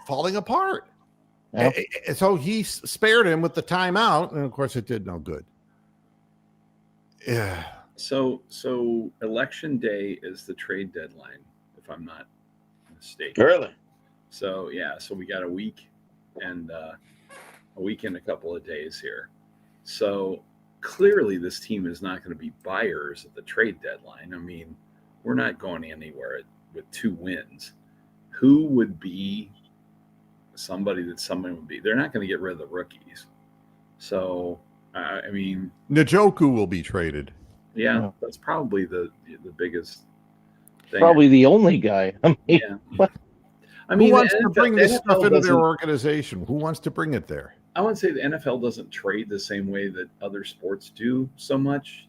falling apart. Yep. So he spared him with the timeout, and of course it did no good. Yeah.
So election day is the trade deadline, if I'm not mistaken.
Really?
So yeah, so we got a week and a couple of days here. So clearly this team is not going to be buyers at the trade deadline. I mean, we're not going anywhere with 2 wins. Who would be somebody would be? They're not going to get rid of the rookies. So I mean,
Njoku will be traded.
Yeah, that's probably the biggest thing.
Probably the only guy. I mean,
yeah. I mean,
who wants to bring this stuff into their organization? Who wants to bring it there?
I would say the NFL doesn't trade the same way that other sports do so much.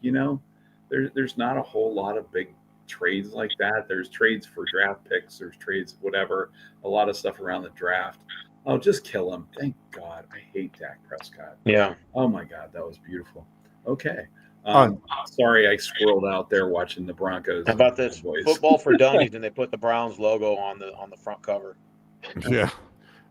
There's not a whole lot of big trades like that. There's trades for draft picks. There's trades, whatever, a lot of stuff around the draft. Oh, just kill him. Thank God. I hate Dak Prescott.
Yeah.
Oh, my God. That was beautiful. Okay. Sorry, I squirreled out there watching the Broncos.
How about this?
Boys.
Football for Dummies, and they put the Browns logo on the front cover.
Yeah.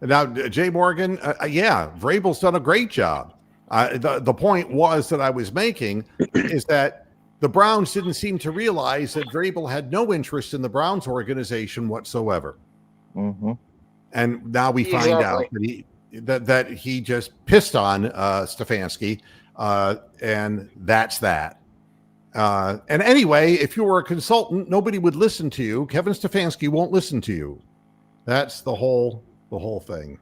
Now, Jay Morgan, Vrabel's done a great job. The point was that I was making is that the Browns didn't seem to realize that Vrabel had no interest in the Browns organization whatsoever.
Mm-hmm.
And now we find out that he just pissed on Stefanski, and that's that. And anyway, if you were a consultant, nobody would listen to you. Kevin Stefanski won't listen to you. That's the whole thing.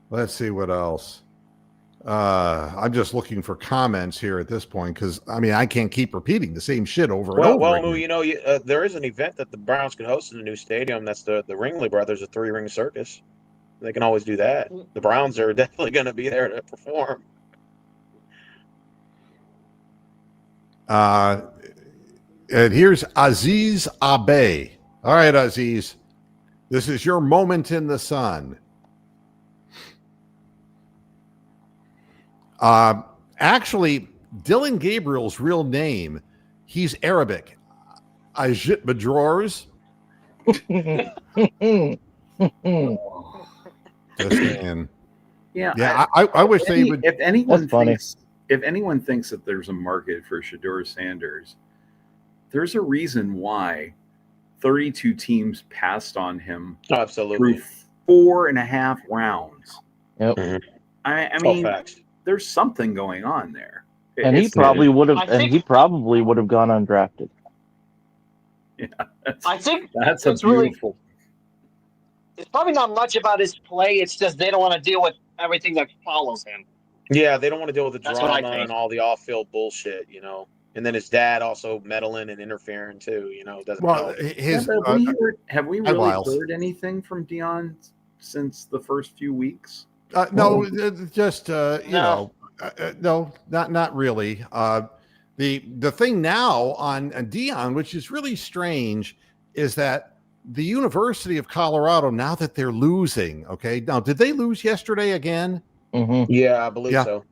Let's see what else. I'm just looking for comments here at this point because I can't keep repeating the same shit over and over.
Well,
again.
there is an event that the Browns can host in the new stadium. That's the Ringley Brothers, a 3-ring circus. They can always do that. The Browns are definitely going to be there to perform.
And here's Aziz Abe. All right, Aziz, this is your moment in the sun. Actually, Dylan Gabriel's real name, he's Arabic. Ajit Badrours. Just saying.
Yeah.
I wish they would.
If anyone thinks that there's a market for Shedeur Sanders, there's a reason why 32 teams passed on him.
Absolutely.
Through 4.5 rounds.
Yep.
Mm-hmm.
I mean,
facts.
There's something going on there.
And he probably would have gone undrafted.
Yeah,
I think
that's
it's
beautiful.
It's probably not much about his play. It's just they don't want to deal with everything that follows him.
Yeah, they don't want to deal with the
That's what I
drama
think.
and all the off-field bullshit, And then his dad also meddling and interfering too, Doesn't help.
Have we really heard anything from Dion since the first few weeks?
No, just no, not really. The thing now on Dion, which is really strange, is that the University of Colorado, now that they're losing, okay, now did they lose yesterday again?
Mm-hmm.
Yeah, I believe so.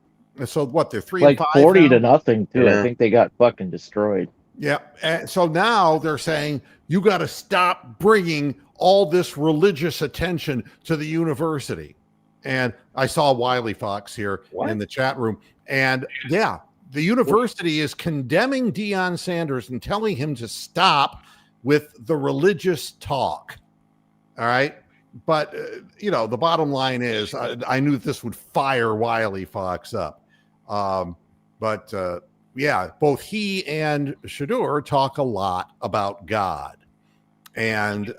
So what? They're 3-5,
40-0 too.
Yeah.
I think they got fucking destroyed.
Yeah, and so now they're saying you got to stop bringing all this religious attention to the university. And I saw Wiley Fox here in the chat room. And yeah, the university is condemning Deion Sanders and telling him to stop with the religious talk. All right. But, the bottom line is I knew this would fire Wiley Fox up. But both he and Shedeur talk a lot about God. And,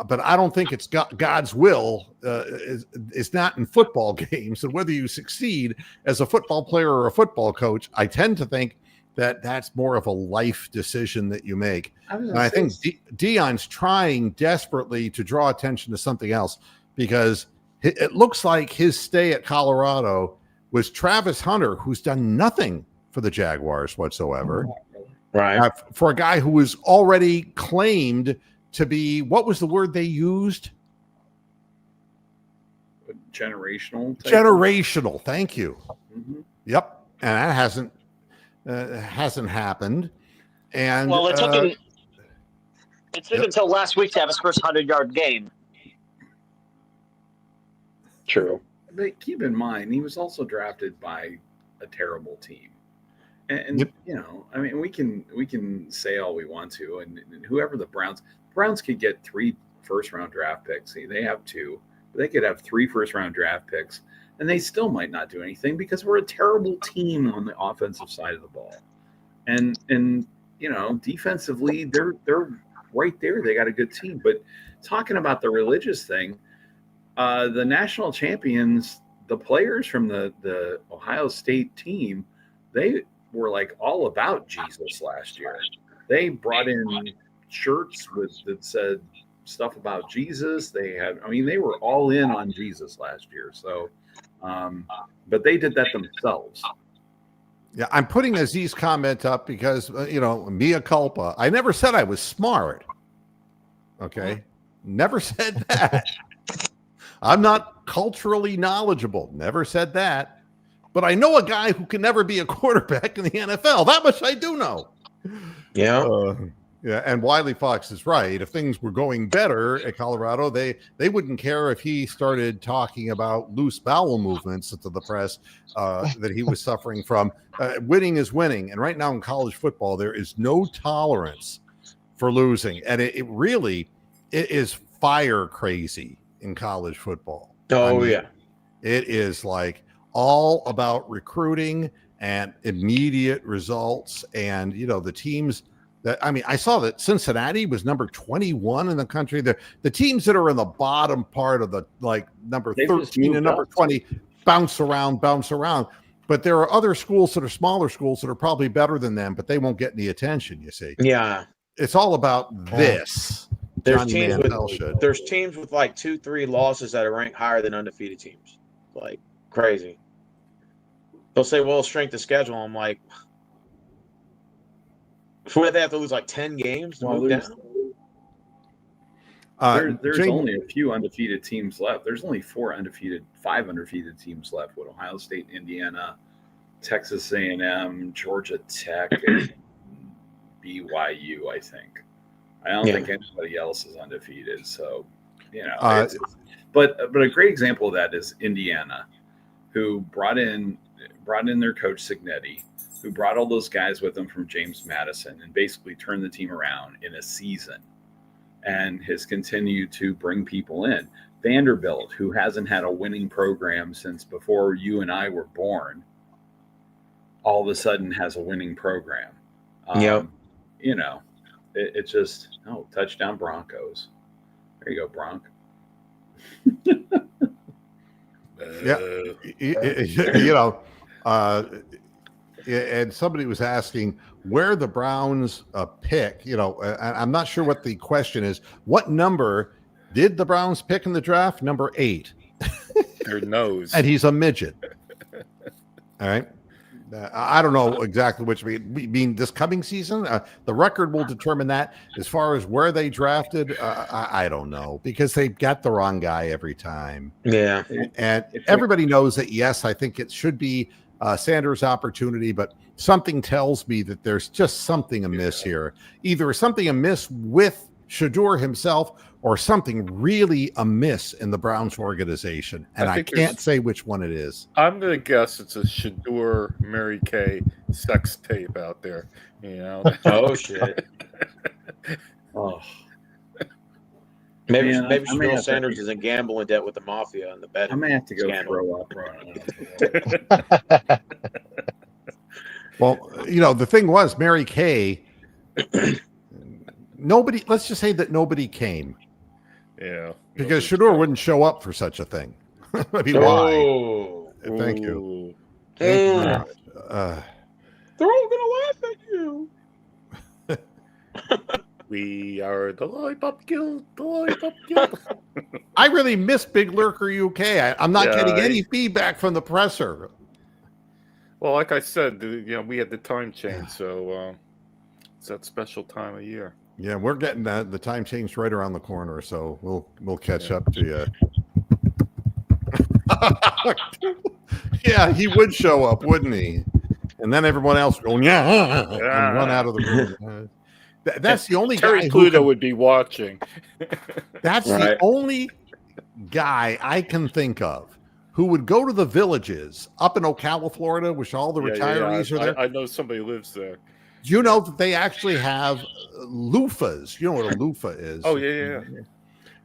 but I don't think it's God's will is not in football games. And whether you succeed as a football player or a football coach, I tend to think that that's more of a life decision that you make. And I think Deion's trying desperately to draw attention to something else because it looks like his stay at Colorado was Travis Hunter, who's done nothing for the Jaguars whatsoever.
Right.
For a guy who was already claimed to be, what was the word they used?
Generational.
Generational. Thank you.
Mm-hmm.
Yep. And that hasn't happened. And
well, it took him until last week to have his first 100-yard game.
True.
But keep in mind, he was also drafted by a terrible team. And we can say all we want to, and whoever the Browns could get 3 first-round draft picks. See, they have 2, but they could have 3 first-round draft picks, and they still might not do anything because we're a terrible team on the offensive side of the ball. And defensively, they're right there. They got a good team. But talking about the religious thing, the national champions, the players from the Ohio State team, they were like all about Jesus last year. They brought in shirts that said stuff about Jesus. They were all in on Jesus last year. So, but they did that themselves.
Yeah, I'm putting Aziz's comment up because, mea culpa. I never said I was smart. Okay. Never said that. I'm not culturally knowledgeable. Never said that. But I know a guy who can never be a quarterback in the NFL. That much I do know.
Yeah.
Yeah, and Wiley Fox is right. If things were going better at Colorado, they wouldn't care if he started talking about loose bowel movements to the press that he was suffering from. Winning is winning. And right now in college football, there is no tolerance for losing. And it really is fire crazy in college football.
Yeah.
It is like all about recruiting and immediate results. And, the teams I saw that Cincinnati was number 21 in the country. The teams that are in the bottom part of the number 13 and number 20 bounce around. But there are other schools that are smaller schools that are probably better than them, but they won't get any attention, you see.
Yeah.
It's all about this.
There's teams with 2-3 losses that are ranked higher than undefeated teams. Like crazy. They'll say, well, strength of schedule. I'm like, so they have to lose like 10 games to move down?
There's only a few undefeated teams left. There's only 5 undefeated teams left with Ohio State, Indiana, Texas A&M, Georgia Tech, and BYU, I think. I don't think anybody else is undefeated. So, but a great example of that is Indiana, who brought in their coach Signetti, who brought all those guys with them from James Madison and basically turned the team around in a season and has continued to bring people in. Vanderbilt, who hasn't had a winning program since before you and I were born, all of a sudden has a winning program. It's just, touchdown Broncos. There you go, Bronc.
And somebody was asking where the Browns pick. I'm not sure what the question is. What number did the Browns pick in the draft? Number 8.
Your nose.
And he's a midget. All right. I don't know exactly which mean this coming season. The record will determine that. As far as where they drafted, I don't know, because they got the wrong guy every time.
Yeah.
And everybody knows that, yes, I think it should be Sanders' opportunity, but something tells me that there's just something amiss here. Either something amiss with Shedeur himself or something really amiss in the Browns organization. And I can't say which one it is.
I'm going to guess it's a Shedeur Mary Kay sex tape out there.
Oh, shit. Oh. Maybe Shedeur Sanders is in gambling debt with the mafia and the betting.
I may have to go throw up.
Well, the thing was, Mary Kay, let's just say that nobody came.
Yeah.
Because Shedeur wouldn't show up for such a thing. Why? Thank you.
They're all going to laugh at you.
We are the Lollipop Guild. The Lollipop Guild.
I really miss Big Lurker UK. I'm not getting any feedback from the presser.
Well, like I said, we had the time change, so it's that special time of year.
Yeah, we're getting the time change right around the corner, so we'll catch up to you. Yeah, he would show up, wouldn't he? And then everyone else going, and run out of the room. That's the only
Terry
guy
Pluto would be watching.
That's the only guy I can think of who would go to the villages up in Ocala, Florida, which all the retirees are there.
I know somebody lives there.
Do you know that they actually have loofahs? You know what a loofah is?
Oh, yeah.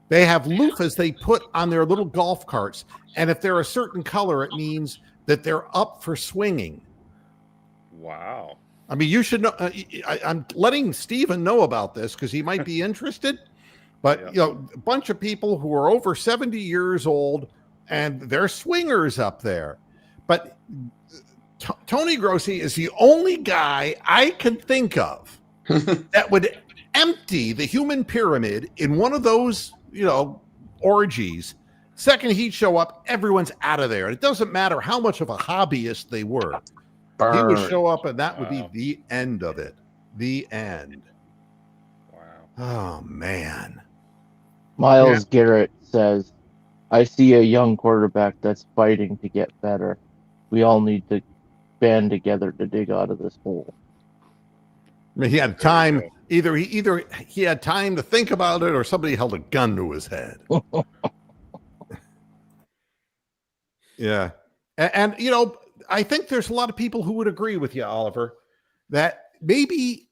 They have loofahs they put on their little golf carts. And if they're a certain color, it means that they're up for swinging.
Wow.
I mean, you should know. I'm letting Stephen know about this because he might be interested. But, a bunch of people who are over 70 years old, and they're swingers up there. But Tony Grossi is the only guy I can think of that would empty the human pyramid in one of those, orgies. Second he'd show up, everyone's out of there. And it doesn't matter how much of a hobbyist they were. He would show up, and that would be the end of it. The end.
Wow.
Oh, man.
Miles Garrett says, I see a young quarterback that's fighting to get better. We all need to band together to dig out of this hole.
I mean, he had time. Either he had time to think about it, or somebody held a gun to his head. Yeah. And, I think there's a lot of people who would agree with you, Oliver, that maybe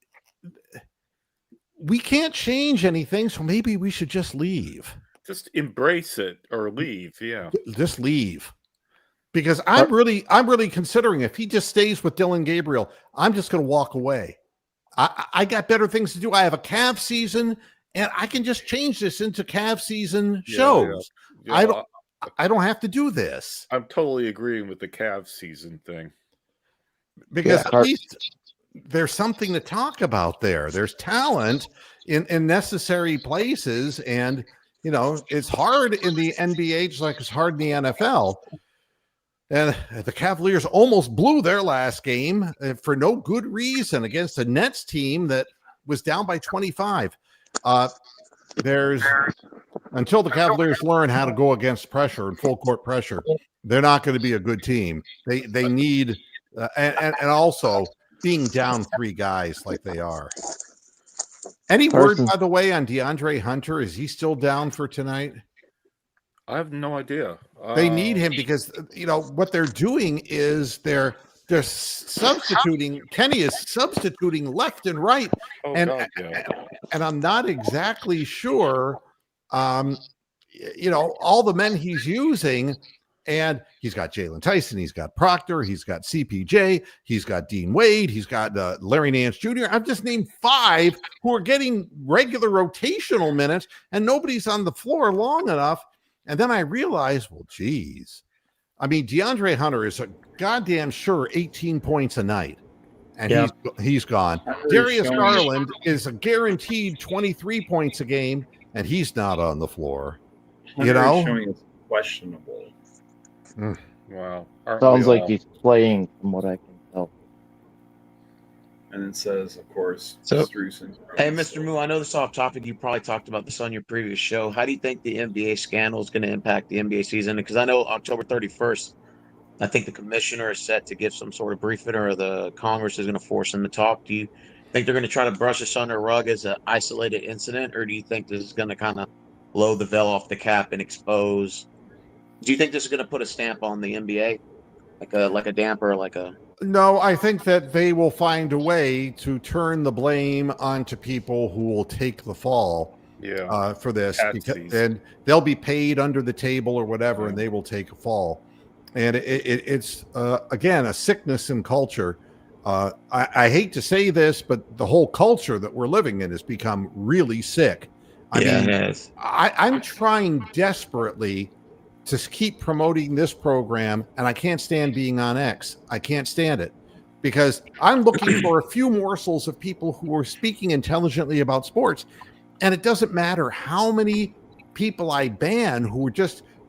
we can't change anything, so maybe we should just leave.
Just embrace it or leave. Yeah.
Just leave. Because I'm really considering, if he just stays with Dylan Gabriel, I'm just going to walk away. I got better things to do. I have a Cavs season, and I can just change this into Cavs season shows.
Yeah.
I don't have to do this.
I'm totally agreeing with the Cavs season thing.
Because at least there's something to talk about there. There's talent in necessary places, and it's hard in the NBA just like it's hard in the NFL. And the Cavaliers almost blew their last game for no good reason against a Nets team that was down by 25. Until the Cavaliers learn how to go against pressure and full court pressure, they're not going to be a good team. They need and also being down 3 guys like they are. Any word, by the way, on DeAndre Hunter? Is he still down for tonight?
I have no idea.
They need him because what they're doing is they're substituting. Kenny is substituting left and right, and I'm not exactly sure. All the men he's using, and he's got Jalen Tyson, he's got Proctor, he's got CPJ, he's got Dean Wade, he's got Larry Nance Jr. I've just named 5 who are getting regular rotational minutes, and nobody's on the floor long enough. And then I realized, well, geez. I mean, DeAndre Hunter is a goddamn sure 18 points a night, and he's gone. Darius Garland is a guaranteed 23 points a game, and he's not on the floor.
Showing it's questionable.
Wow.
Sounds like he's playing, from what I can tell.
And it says, of course,
hey,
Mr.
Moo, I know this is off topic. You probably talked about this on your previous show. How do you think the NBA scandal is going to impact the NBA season? Because I know October 31st, I think the commissioner is set to give some sort of briefing, or the Congress is going to force him to talk. Do you think they're going to try to brush this under the rug as an isolated incident, or do you think this is going to kind of blow the veil off the cap and expose? Do you think this is going to put a stamp on the NBA, like a damper,
No, I think that they will find a way to turn the blame onto people who will take the fall for this, and they'll be paid under the table or whatever, and they will take a fall. And it's again, a sickness in culture. I hate to say this, but the whole culture that we're living in has become really sick. I'm trying desperately to keep promoting this program, and I can't stand being on X. I can't stand it because I'm looking for a few morsels of people who are speaking intelligently about sports, and it doesn't matter how many people I ban who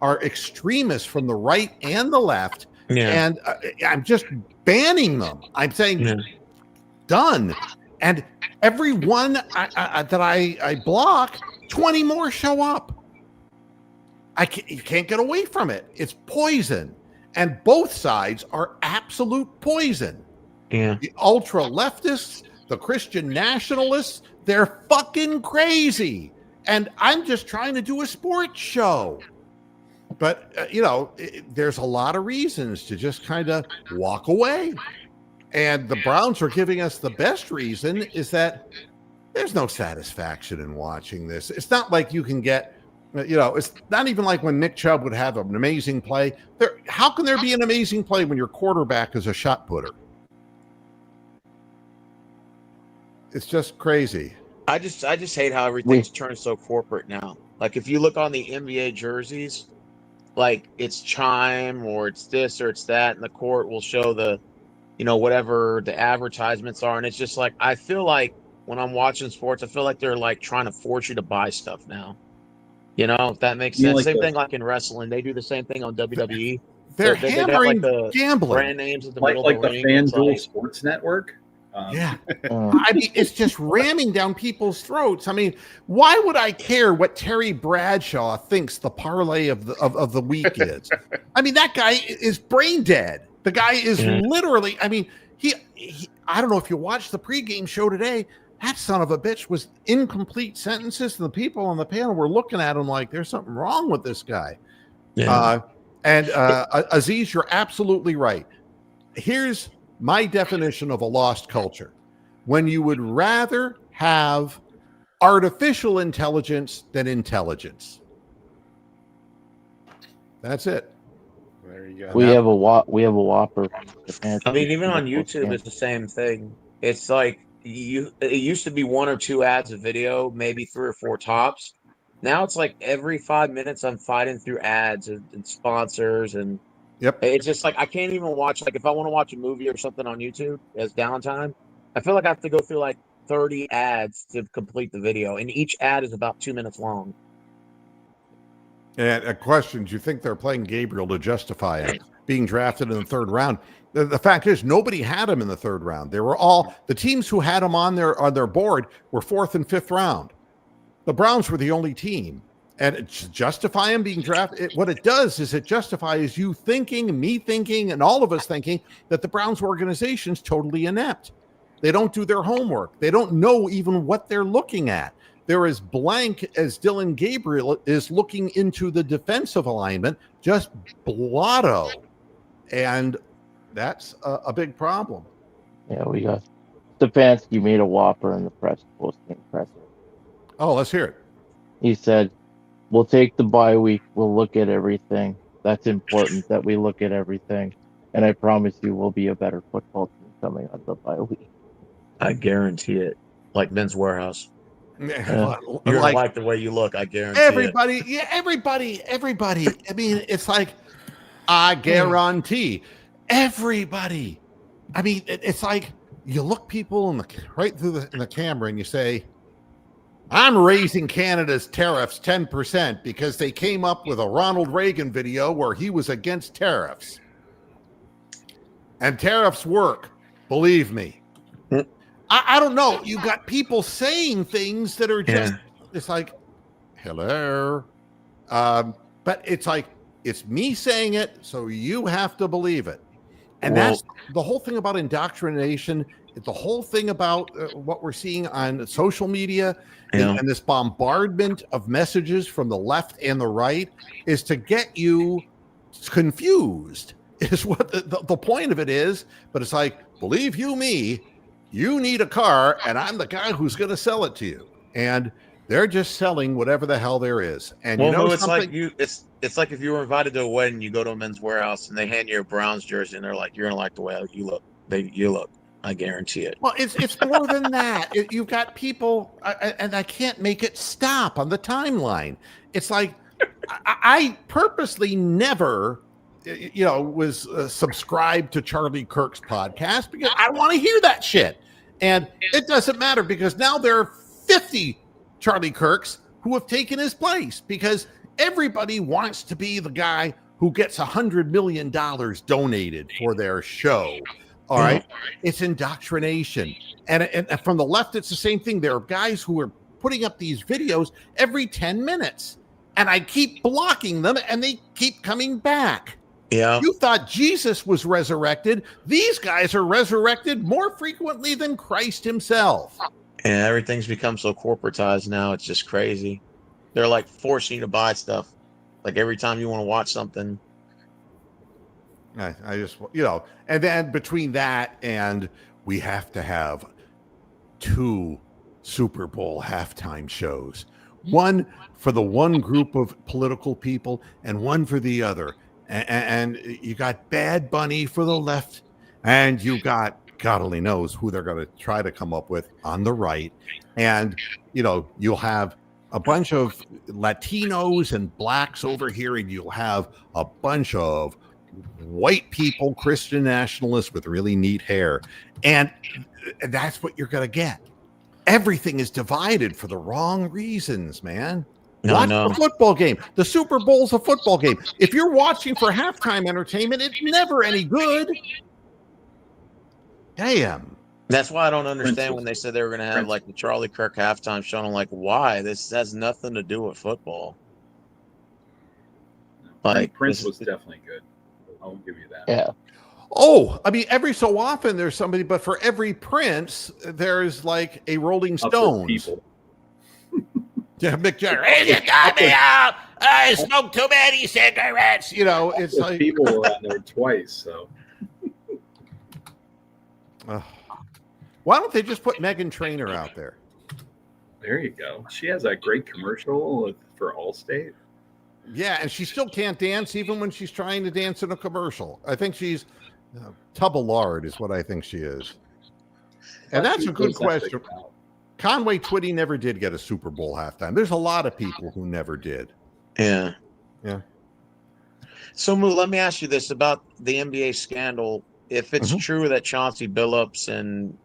are extremists from the right and the left, and I'm just banning them. I'm saying done, and every one that I block, 20 more show up. You can't get away from it. It's poison. And both sides are absolute poison.
Yeah.
The ultra leftists, the Christian nationalists, they're fucking crazy. And I'm just trying to do a sports show. But, there's a lot of reasons to just kind of walk away. And the Browns are giving us the best reason is that there's no satisfaction in watching this. It's not like you can get, it's not even like when Nick Chubb would have an amazing play. How can there be an amazing play when your quarterback is a shot putter? It's just crazy.
I just hate how everything's turned so corporate now. Like if you look on the NBA jerseys, like it's Chime or it's this or it's that, and the court will show the, whatever the advertisements are, and it's just like I feel like when I'm watching sports. I feel like they're like trying to force you to buy stuff now. You know, if that makes
You mean
sense.
like
Same
the-
thing like in wrestling. They do the same thing on WWE.
They're
They got like
hammering
the
gambling.
brand names at the
like
middle of
like
the
the
ring. It's
FanDuel
like,
Sports Network.
Yeah.
Uh,
I mean, it's just ramming down people's throats. I mean, why would I care what Terry Bradshaw thinks the parlay of the week is? I mean, that guy is brain dead. The guy is
Yeah.
literally. I mean, he. I don't know if you watched the pregame show today. That son of a bitch was incomplete sentences, and the people on the panel were looking at him like there's something wrong with this guy.
yeah.
Aziz, you're absolutely right. Here's my definition of a lost culture: when you would rather have artificial intelligence than intelligence. That's it.
There you go.
we have a Whopper.
I mean, even on YouTube, it's the same thing. It's like it used to be 1 or 2 ads a video, maybe 3 or 4 tops. Now it's like every 5 minutes I'm fighting through ads and sponsors, and
Yep.
it's just like I can't even watch. Like if I want to watch a movie or something on YouTube as downtime, I feel like I have to go through like 30 ads to complete the video, and each ad is about 2 minutes long.
And a question: do you think they're playing Gabriel to justify him being drafted in the 3rd round? The fact is, nobody had him in the 3rd round. They were all the teams who had him on their board were 4th and 5th round. The Browns were the only team, and justify him being drafted. What it does is it justifies you thinking, me thinking, and all of us thinking that the Browns organization's totally inept. They don't do their homework. They don't know even what they're looking at. They're as blank as Dylan Gabriel is looking into the defensive alignment, just blotto. And that's a big problem.
Yeah, we got Stefanski made a Whopper in the post-game presser.
Oh, let's hear it.
He said, "We'll take the bye week. We'll look at everything. That's important that we look at everything. And I promise you, we'll be a better football team coming out of the bye week."
I guarantee it. Like Men's Warehouse.
Yeah.
You're
Like
like the way you look. I guarantee
everybody, yeah, everybody. I mean, it's like I guarantee everybody. I mean, it's like you look people right through in the camera and you say, "I'm raising Canada's tariffs 10% because they came up with a Ronald Reagan video where he was against tariffs, and tariffs work. Believe me." I don't know. You got people saying things that are just, it's like, hello. But it's like, it's me saying it, so you have to believe it. And that's the whole thing about indoctrination. The whole thing about what we're seeing on social media and this bombardment of messages from the left and the right is to get you confused, is what the point of it is. But it's like, believe you me, you need a car, and I'm the guy who's going to sell it to you. And they're just selling whatever the hell there is. And you know,
it's
something?
like it's like if you were invited to a wedding, you go to a Men's Warehouse and they hand you a Browns jersey and they're like, "You're gonna like the way you look, baby. You look. I guarantee it."
Well, it's more than that. You've got people, and I can't make it stop on the timeline. It's like I purposely never, was subscribed to Charlie Kirk's podcast because I want to hear that shit. And it doesn't matter because now there are 50 Charlie Kirks who have taken his place because everybody wants to be the guy who gets $100 million donated for their show. All right. It's indoctrination. And from the left, it's the same thing. There are guys who are putting up these videos every 10 minutes. And I keep blocking them and they keep coming back.
Yeah.
You thought Jesus was resurrected. These guys are resurrected more frequently than Christ himself.
And everything's become so corporatized now. It's just crazy. They're like forcing you to buy stuff. Like every time you want to watch something.
I just, and then between that and we have to have 2 Super Bowl halftime shows. One for the one group of political people and one for the other. And you got Bad Bunny for the left, and you got God only knows who they're going to try to come up with on the right. And, you'll have a bunch of Latinos and blacks over here, and you'll have a bunch of white people, Christian nationalists with really neat hair. And that's what you're going to get. everything is divided for the wrong reasons, man.
No,
Watch
no.
the football game. The Super Bowl's a football game. If you're watching for halftime entertainment, it's never any good. Damn.
That's why I don't understand
Prince
when they said they were going to have
Prince.
like the Charlie Kirk halftime show. I'm like, why? This has nothing to do with football. Like
Prince
this-
was definitely good. I'll give you that.
Yeah.
Oh, I mean, every so often there's somebody, but for every Prince, there's like a Rolling
Up with
Stones.
people.
Yeah, Mick Jagger. Hey, you got me out. I smoked too many cigarettes. You know, it's
Those
like.
people were on there twice, so
Why don't they just put Meghan Trainor out there?
there you go. She has that great commercial for Allstate.
Yeah, and she still can't dance even when she's trying to dance in a commercial. I think she's tub of lard is what I think she is. And that's a good question. Conway Twitty never did get a Super Bowl halftime. There's a lot of people who never did.
Yeah.
Yeah.
So, Moo, let me ask you this about the NBA scandal. If it's true that Chauncey Billups and,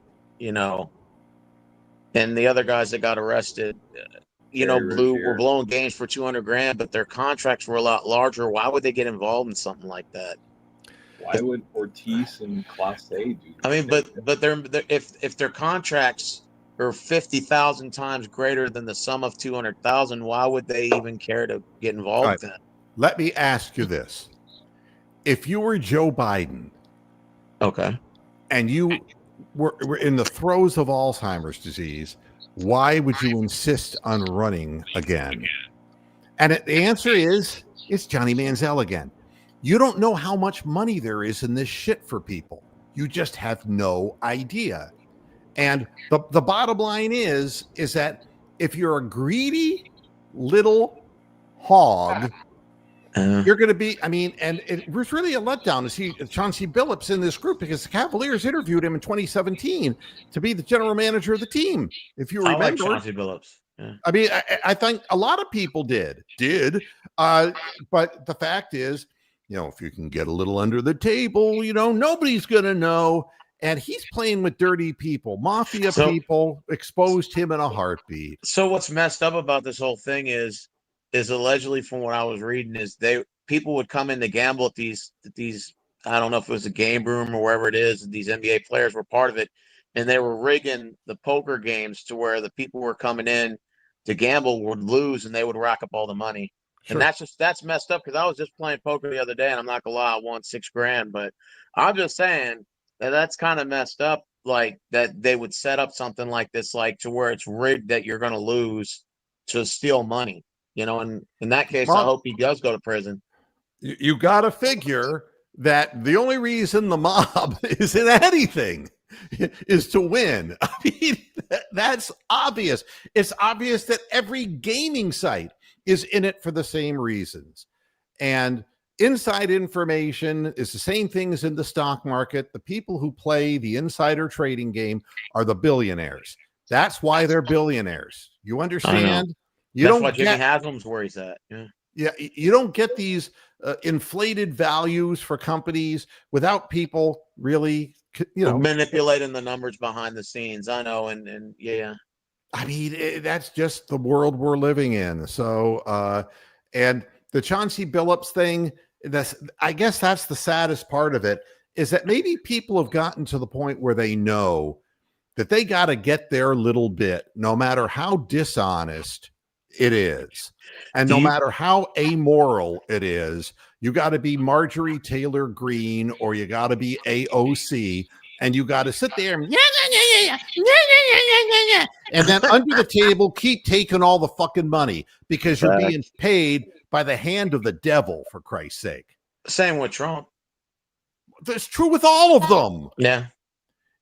and the other guys that got arrested, were blowing games for $200,000, but their contracts were a lot larger, why would they get involved in something like that?
Why would Ortiz and Clase do that?
I mean, but they're if their contracts are 50,000 times greater than the sum of 200,000, why would they even care to get involved
Right.
in that?
Let me ask you this. If you were Joe Biden
Okay.
and you were in the throes of Alzheimer's disease, why would you insist on running again? And the answer is, it's Johnny Manziel again. You don't know how much money there is in this shit for people. You just have no idea. And the bottom line is that if you're a greedy little hog, you're going to be, and it was really a letdown to see Chauncey Billups in this group because the Cavaliers interviewed him in 2017 to be the general manager of the team. If you
I
remember,
like Chauncey Billups. Yeah.
I think a lot of people did. But the fact is, if you can get a little under the table, nobody's going to know. And he's playing with dirty people, mafia people exposed him in a heartbeat.
So what's messed up about this whole thing is allegedly from what I was reading is people would come in to gamble at these I don't know if it was a game room or wherever it is. These NBA players were part of it, and they were rigging the poker games to where the people who were coming in to gamble would lose and they would rack up all the money.
Sure.
And that's messed up because I was just playing poker the other day and I'm not gonna lie, I won $6,000. But I'm just saying that's kind of messed up, like that they would set up something like this, like to where it's rigged that you're gonna lose to steal money. And in that case, I hope he does go to prison.
You got to figure that the only reason the mob is in anything is to win. I mean, that's obvious. It's obvious that every gaming site is in it for the same reasons. And inside information is the same thing as in the stock market. The people who play the insider trading game are the billionaires. That's why they're billionaires. You understand?
That's why Jimmy Haslam's where he's at.
Yeah, you don't get these inflated values for companies without people really,
manipulating the numbers behind the scenes. I know, and yeah.
I mean, that's just the world we're living in. So, and the Chauncey Billups thing, I guess that's the saddest part of it, is that maybe people have gotten to the point where they know that they got to get their little bit, no matter how dishonest it is. And no matter how amoral it is, you got to be Marjorie Taylor Greene or you got to be AOC and you got to sit there and and then under the table keep taking all the fucking money because you're being paid by the hand of the devil, for Christ's sake.
Same with Trump.
That's true with all of them.
Yeah.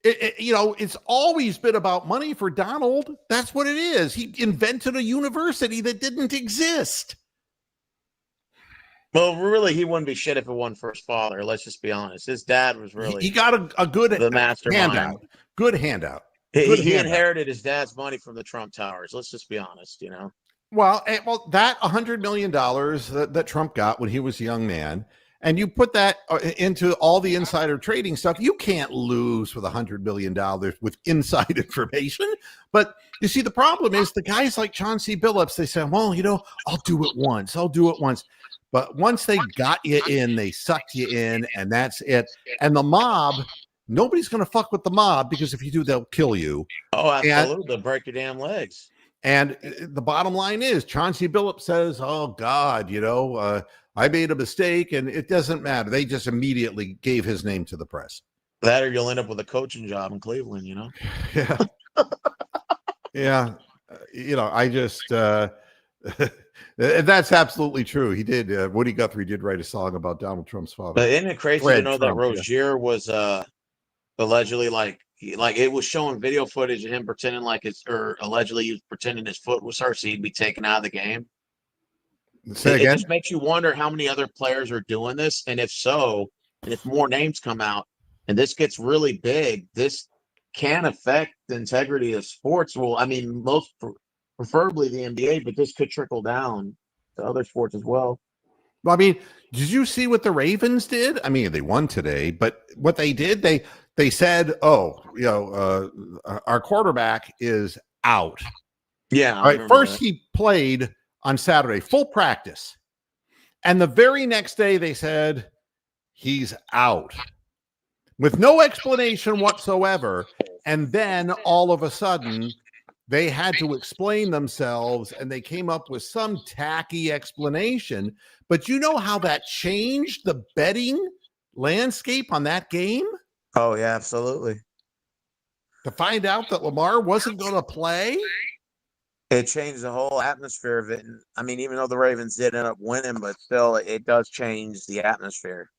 It's always been about money for Donald. That's what it is. He invented a university that didn't exist.
Well, really, he wouldn't be shit if it wasn't for his father. Let's just be honest. His dad was really
he got a good
the mastermind.
handout. Good handout.
He inherited his dad's money from the Trump Towers. Let's just be honest,
Well, that $100 million that Trump got when he was a young man, and you put that into all the insider trading stuff, you can't lose with $100 million with inside information. But you see, the problem is the guys like Chauncey Billups, they say, well, I'll do it once. But once they got you in, they sucked you in, and that's it. And the mob, nobody's going to fuck with the mob, because if you do, they'll kill you.
Oh, absolutely. They'll break your damn legs.
And the bottom line is Chauncey Billups says, oh, God, I made a mistake, and it doesn't matter. They just immediately gave his name to the press.
That, or you'll end up with a coaching job in Cleveland,
Yeah. Yeah. I just that's absolutely true. He did. Woody Guthrie did write a song about Donald Trump's father.
But isn't it crazy
Fred
to know that
Trump,
Rozier was allegedly like it was showing video footage of him pretending allegedly he was pretending his foot was hurt, so he'd be taken out of the game.
Say
It
again?
just makes you wonder how many other players are doing this, and if so, and if more names come out and this gets really big, this can affect the integrity of sports. Well, I mean, preferably the NBA, but this could trickle down to other sports as well.
Well, I mean, did you see what the Ravens did? I mean, they won today, but what they did, they said, our quarterback is out.
Yeah.
All right. First, he played on Saturday, full practice. And the very next day, they said he's out with no explanation whatsoever. And then all of a sudden, they had to explain themselves, and they came up with some tacky explanation. But you know how that changed the betting landscape on that game?
Oh, yeah, absolutely.
To find out that Lamar wasn't going to play?
It changed the whole atmosphere of it. And I mean, even though the Ravens did end up winning, but still, it does change the atmosphere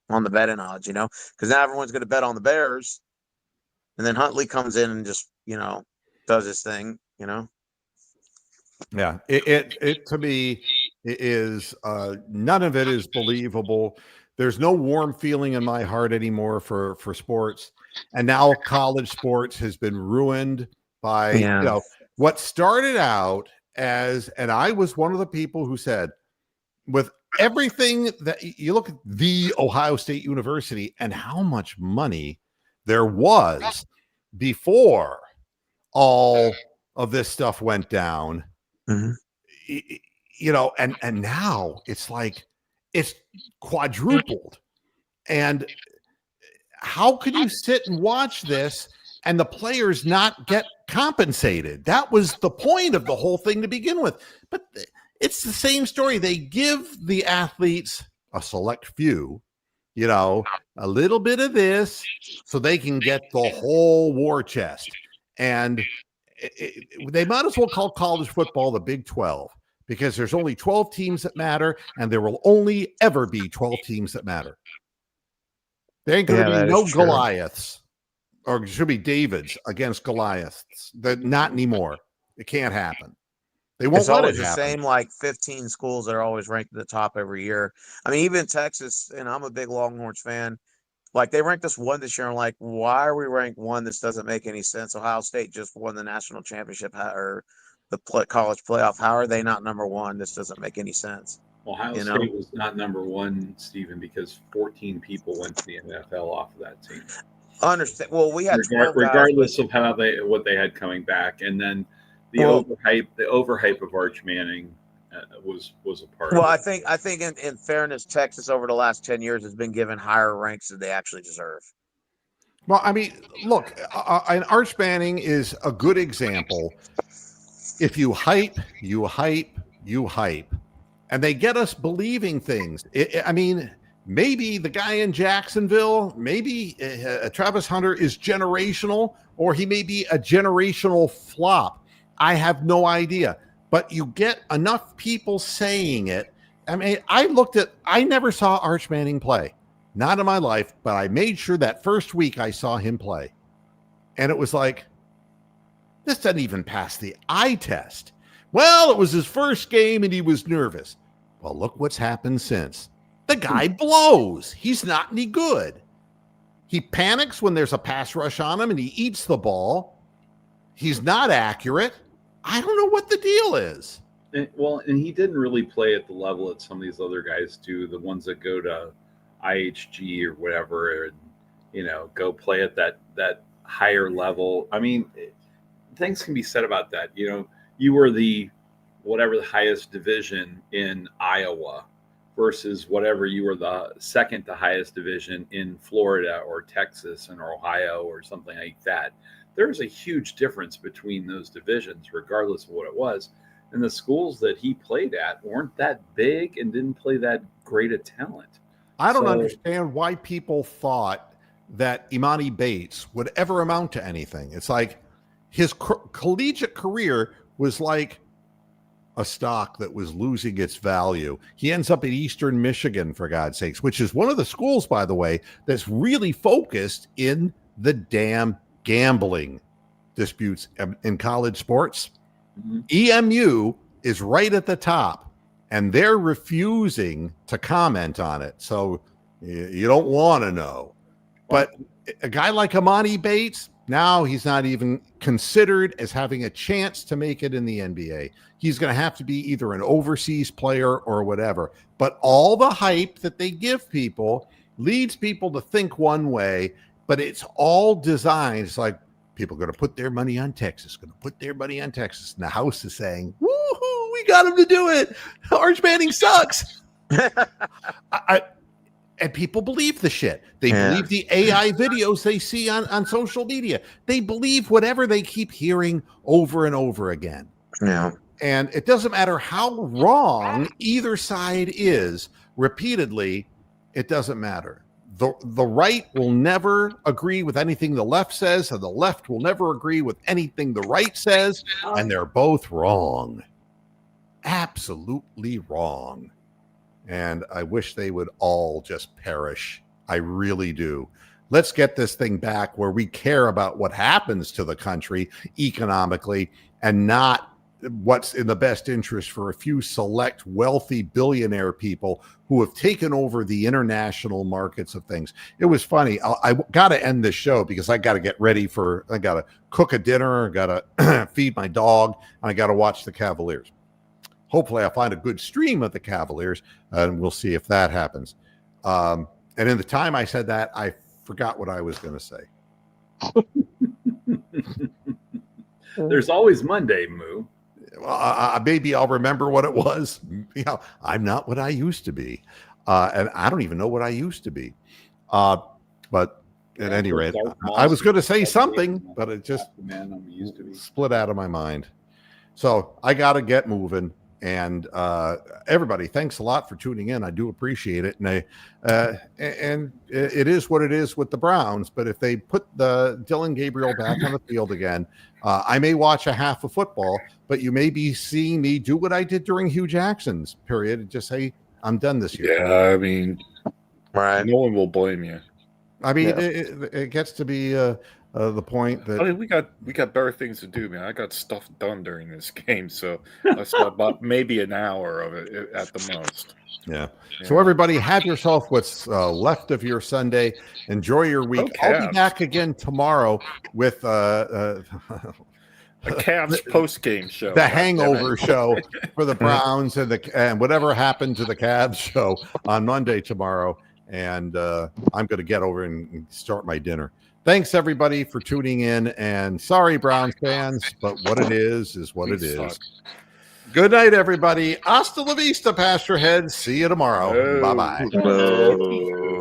on the betting odds, because now everyone's going to bet on the Bears. And then Huntley comes in and just, does his thing,
Yeah, it to me is none of it is believable. There's no warm feeling in my heart anymore for sports, and now college sports has been ruined by what started out as, and I was one of the people who said, with everything that you look at the Ohio State University and how much money there was before all of this stuff went down, and now it's like it's quadrupled. And how could you sit and watch this and the players not get compensated? That was the point of the whole thing to begin with. But it's the same story. They give the athletes, a select few, a little bit of this so they can get the whole war chest. And they might as well call college football the Big 12, because there's only 12 teams that matter, and there will only ever be 12 teams that matter. There ain't going to be no Goliaths, or it should be Davids against Goliaths. Not anymore. It can't happen. They won't.
It's always the same, 15 schools that are always ranked at the top every year. I mean, even Texas, and I'm a big Longhorns fan. They ranked us one this year. I'm why are we ranked one? This doesn't make any sense. Ohio State just won the national championship or the college playoff. How are they not number one? This doesn't make any sense.
Ohio State was not number one, Stephen, because 14 people went to the NFL off of that team.
Understand? Well, we had
regardless of what they had coming back, and then the overhype of Arch Manning was a part.
Well,
of
it. I think in fairness, Texas over the last 10 years has been given higher ranks than they actually deserve.
Well, I mean, look, an Arch Manning is a good example. If you hype, you hype, you hype, and they get us believing things. I mean, maybe the guy in Jacksonville, maybe Travis Hunter is generational, or he may be a generational flop. I have no idea. But you get enough people saying it. I mean, I never saw Arch Manning play. Not in my life, but I made sure that first week I saw him play. And it was like, this doesn't even pass the eye test. Well, it was his first game and he was nervous. Well, look what's happened since. The guy blows. He's not any good. He panics when there's a pass rush on him and he eats the ball. He's not accurate. I don't know what the deal is.
And he didn't really play at the level that some of these other guys do. The ones that go to IHG or whatever, and go play at that higher level. I mean, things can be said about that. You were whatever the highest division in Iowa versus whatever you were the second to highest division in Florida or Texas or Ohio or something like that. There's a huge difference between those divisions, regardless of what it was. And the schools that he played at weren't that big and didn't play that great a talent.
I don't understand why people thought that Imani Bates would ever amount to anything. It's like his collegiate career was like a stock that was losing its value. He ends up at Eastern Michigan, for God's sakes, which is one of the schools, by the way, that's really focused in the damn gambling disputes in college sports. EMU is right at the top, and they're refusing to comment on it. So you don't want to know. But a guy like Imani Bates, now he's not even considered as having a chance to make it in the NBA. He's going to have to be either an overseas player or whatever. But all the hype that they give people leads people to think one way, but it's all designed. It's like, people are going to put their money on Texas, And the house is saying, woohoo, we got him to do it. Arch Manning sucks. And people believe the shit. They believe the AI videos they see on social media. They believe whatever they keep hearing over and over again.
Yeah.
And it doesn't matter how wrong either side is repeatedly, it doesn't matter. The right will never agree with anything the left says, and the left will never agree with anything the right says, and they're both wrong. Absolutely wrong. And I wish they would all just perish. I really do. Let's get this thing back where we care about what happens to the country economically and not what's in the best interest for a few select wealthy billionaire people who have taken over the international markets of things. It was funny. I got to end this show because I got to get ready I got to cook a dinner, got to feed my dog, and I got to watch the Cavaliers. Hopefully I'll find a good stream of the Cavaliers, and we'll see if that happens. And in the time I said that, I forgot what I was going to say.
There's always Monday, Moo.
Maybe I'll remember what it was. I'm not what I used to be. And I don't even know what I used to be. But at any rate, I was going to say something, but it just split out of my mind. So I got to get moving. And everybody, thanks a lot for tuning in. I do appreciate it. And it is what it is with the Browns. But if they put the Dylan Gabriel back on the field again, I may watch a half of football, but you may be seeing me do what I did during Hugh Jackson's period and just say, I'm done this year.
Yeah, I mean,
right.
No one will blame you.
I mean, it gets to be the point that
I mean, we got better things to do, man. I got stuff done during this game, so I saw about maybe an hour of it at the most.
Yeah. So everybody, have yourself what's left of your Sunday. Enjoy your week. I'll be back again tomorrow with
a Cavs post-game show,
the hangover show for the Browns and whatever happened to the Cavs show on Monday tomorrow. And I'm going to get over and start my dinner. Thanks, everybody, for tuning in. And sorry, Browns fans, but what it is what it is. Good night, everybody. Hasta la vista, Pasture Heads. See you tomorrow. Bye-bye.